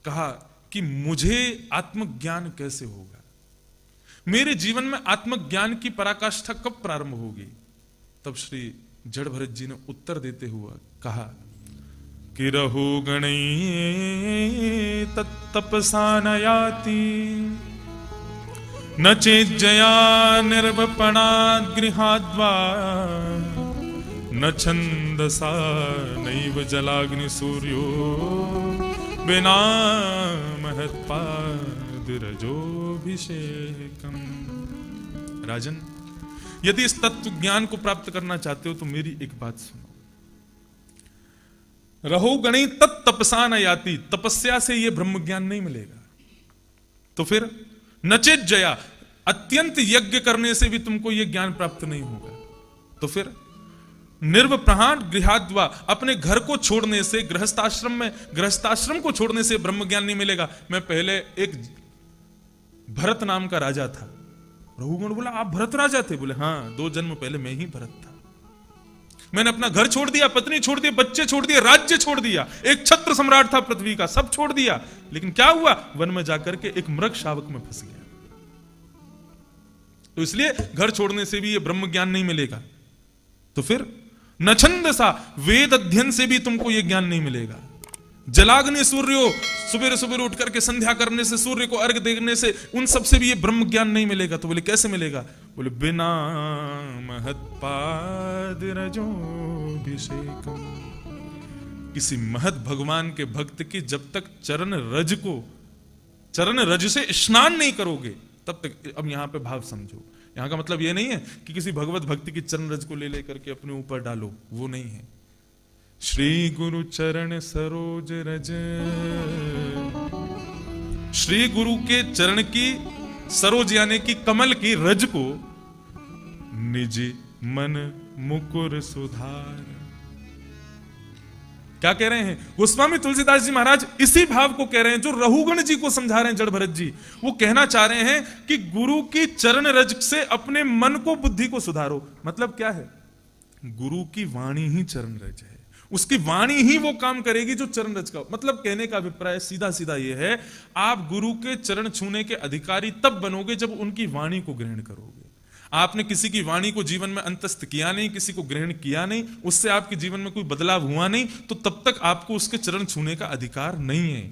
[SPEAKER 1] कहा कि मुझे आत्मज्ञान कैसे होगा, मेरे जीवन में आत्मज्ञान की पराकाष्ठा कब प्रारंभ होगी? तब श्री जड़ भरत जी ने उत्तर देते हुए कहा कि रहुगण तत्तपसा न याति न चेज्जया निर्वपणा गृहाद्वा न छंदसा नैव जलाग्नि सूर्यो बिना महत्पादिरजोभिषेकम। राजन, यदि इस तत्व ज्ञान को प्राप्त करना चाहते हो तो मेरी एक बात सुनो। रहुगणी तत्तपसा न याति, तपस्या से यह ब्रह्म ज्ञान नहीं मिलेगा। तो फिर नचेत जया, अत्यंत यज्ञ करने से भी तुमको यह ज्ञान प्राप्त नहीं होगा। तो फिर निर्वप्रहाण गृहाद्वा, अपने घर को छोड़ने से, गृहस्थाश्रम को छोड़ने से ब्रह्म ज्ञान नहीं मिलेगा। मैं पहले एक भरत नाम का राजा था। रघुगण बोला आप भरत राजा थे? बोले हाँ, 2 जन्म पहले मैं ही भरत था। मैंने अपना घर छोड़ दिया, पत्नी छोड़ दी, बच्चे छोड़ दिए, राज्य छोड़ दिया, एक छत्र सम्राट था पृथ्वी का, सब छोड़ दिया। लेकिन क्या हुआ? वन में जाकर के एक मृग शावक में फंस गया। तो इसलिए घर छोड़ने से भी ये ब्रह्म ज्ञान नहीं मिलेगा। तो फिर न छंदसा, वेद अध्ययन से भी तुमको ये ज्ञान नहीं मिलेगा। जलाग्नि सूर्यो, सुबह सुबह उठ करके संध्या करने से, सूर्य को अर्घ देने से, उन सब से भी ये ब्रह्म ज्ञान नहीं मिलेगा। तो बोले कैसे मिलेगा? बोले बिना महत्पाद रजोभिषेकम, किसी महत भगवान के भक्त की जब तक चरण रज से स्नान नहीं करोगे तब तक। अब यहां पे भाव समझो, यहां का मतलब ये नहीं है कि किसी भगवत भक्ति की चरण रज को ले लेकर के अपने ऊपर डालो, वो नहीं है। श्री गुरु चरण सरोज रज, श्री गुरु के चरण की सरोज यानी कि कमल की रज को निज मन मुकुर सुधार। क्या कह रहे हैं गोस्वामी तुलसीदास जी महाराज? इसी भाव को कह रहे हैं जो रघुगण जी को समझा रहे हैं जड़ भरत जी। वो कहना चाह रहे हैं कि गुरु की चरण रज से अपने मन को, बुद्धि को सुधारो। मतलब क्या है? गुरु की वाणी ही चरण रज है, उसकी वाणी ही वो काम करेगी जो चरण रज का। मतलब कहने का अभिप्राय सीधा सीधा ये है, आप गुरु के चरण छूने के अधिकारी तब बनोगे जब उनकी वाणी को ग्रहण करोगे। आपने किसी की वाणी को जीवन में अंतस्थ किया नहीं, किसी को ग्रहण किया नहीं, उससे आपके जीवन में कोई बदलाव हुआ नहीं, तो तब तक आपको उसके चरण छूने का अधिकार नहीं है।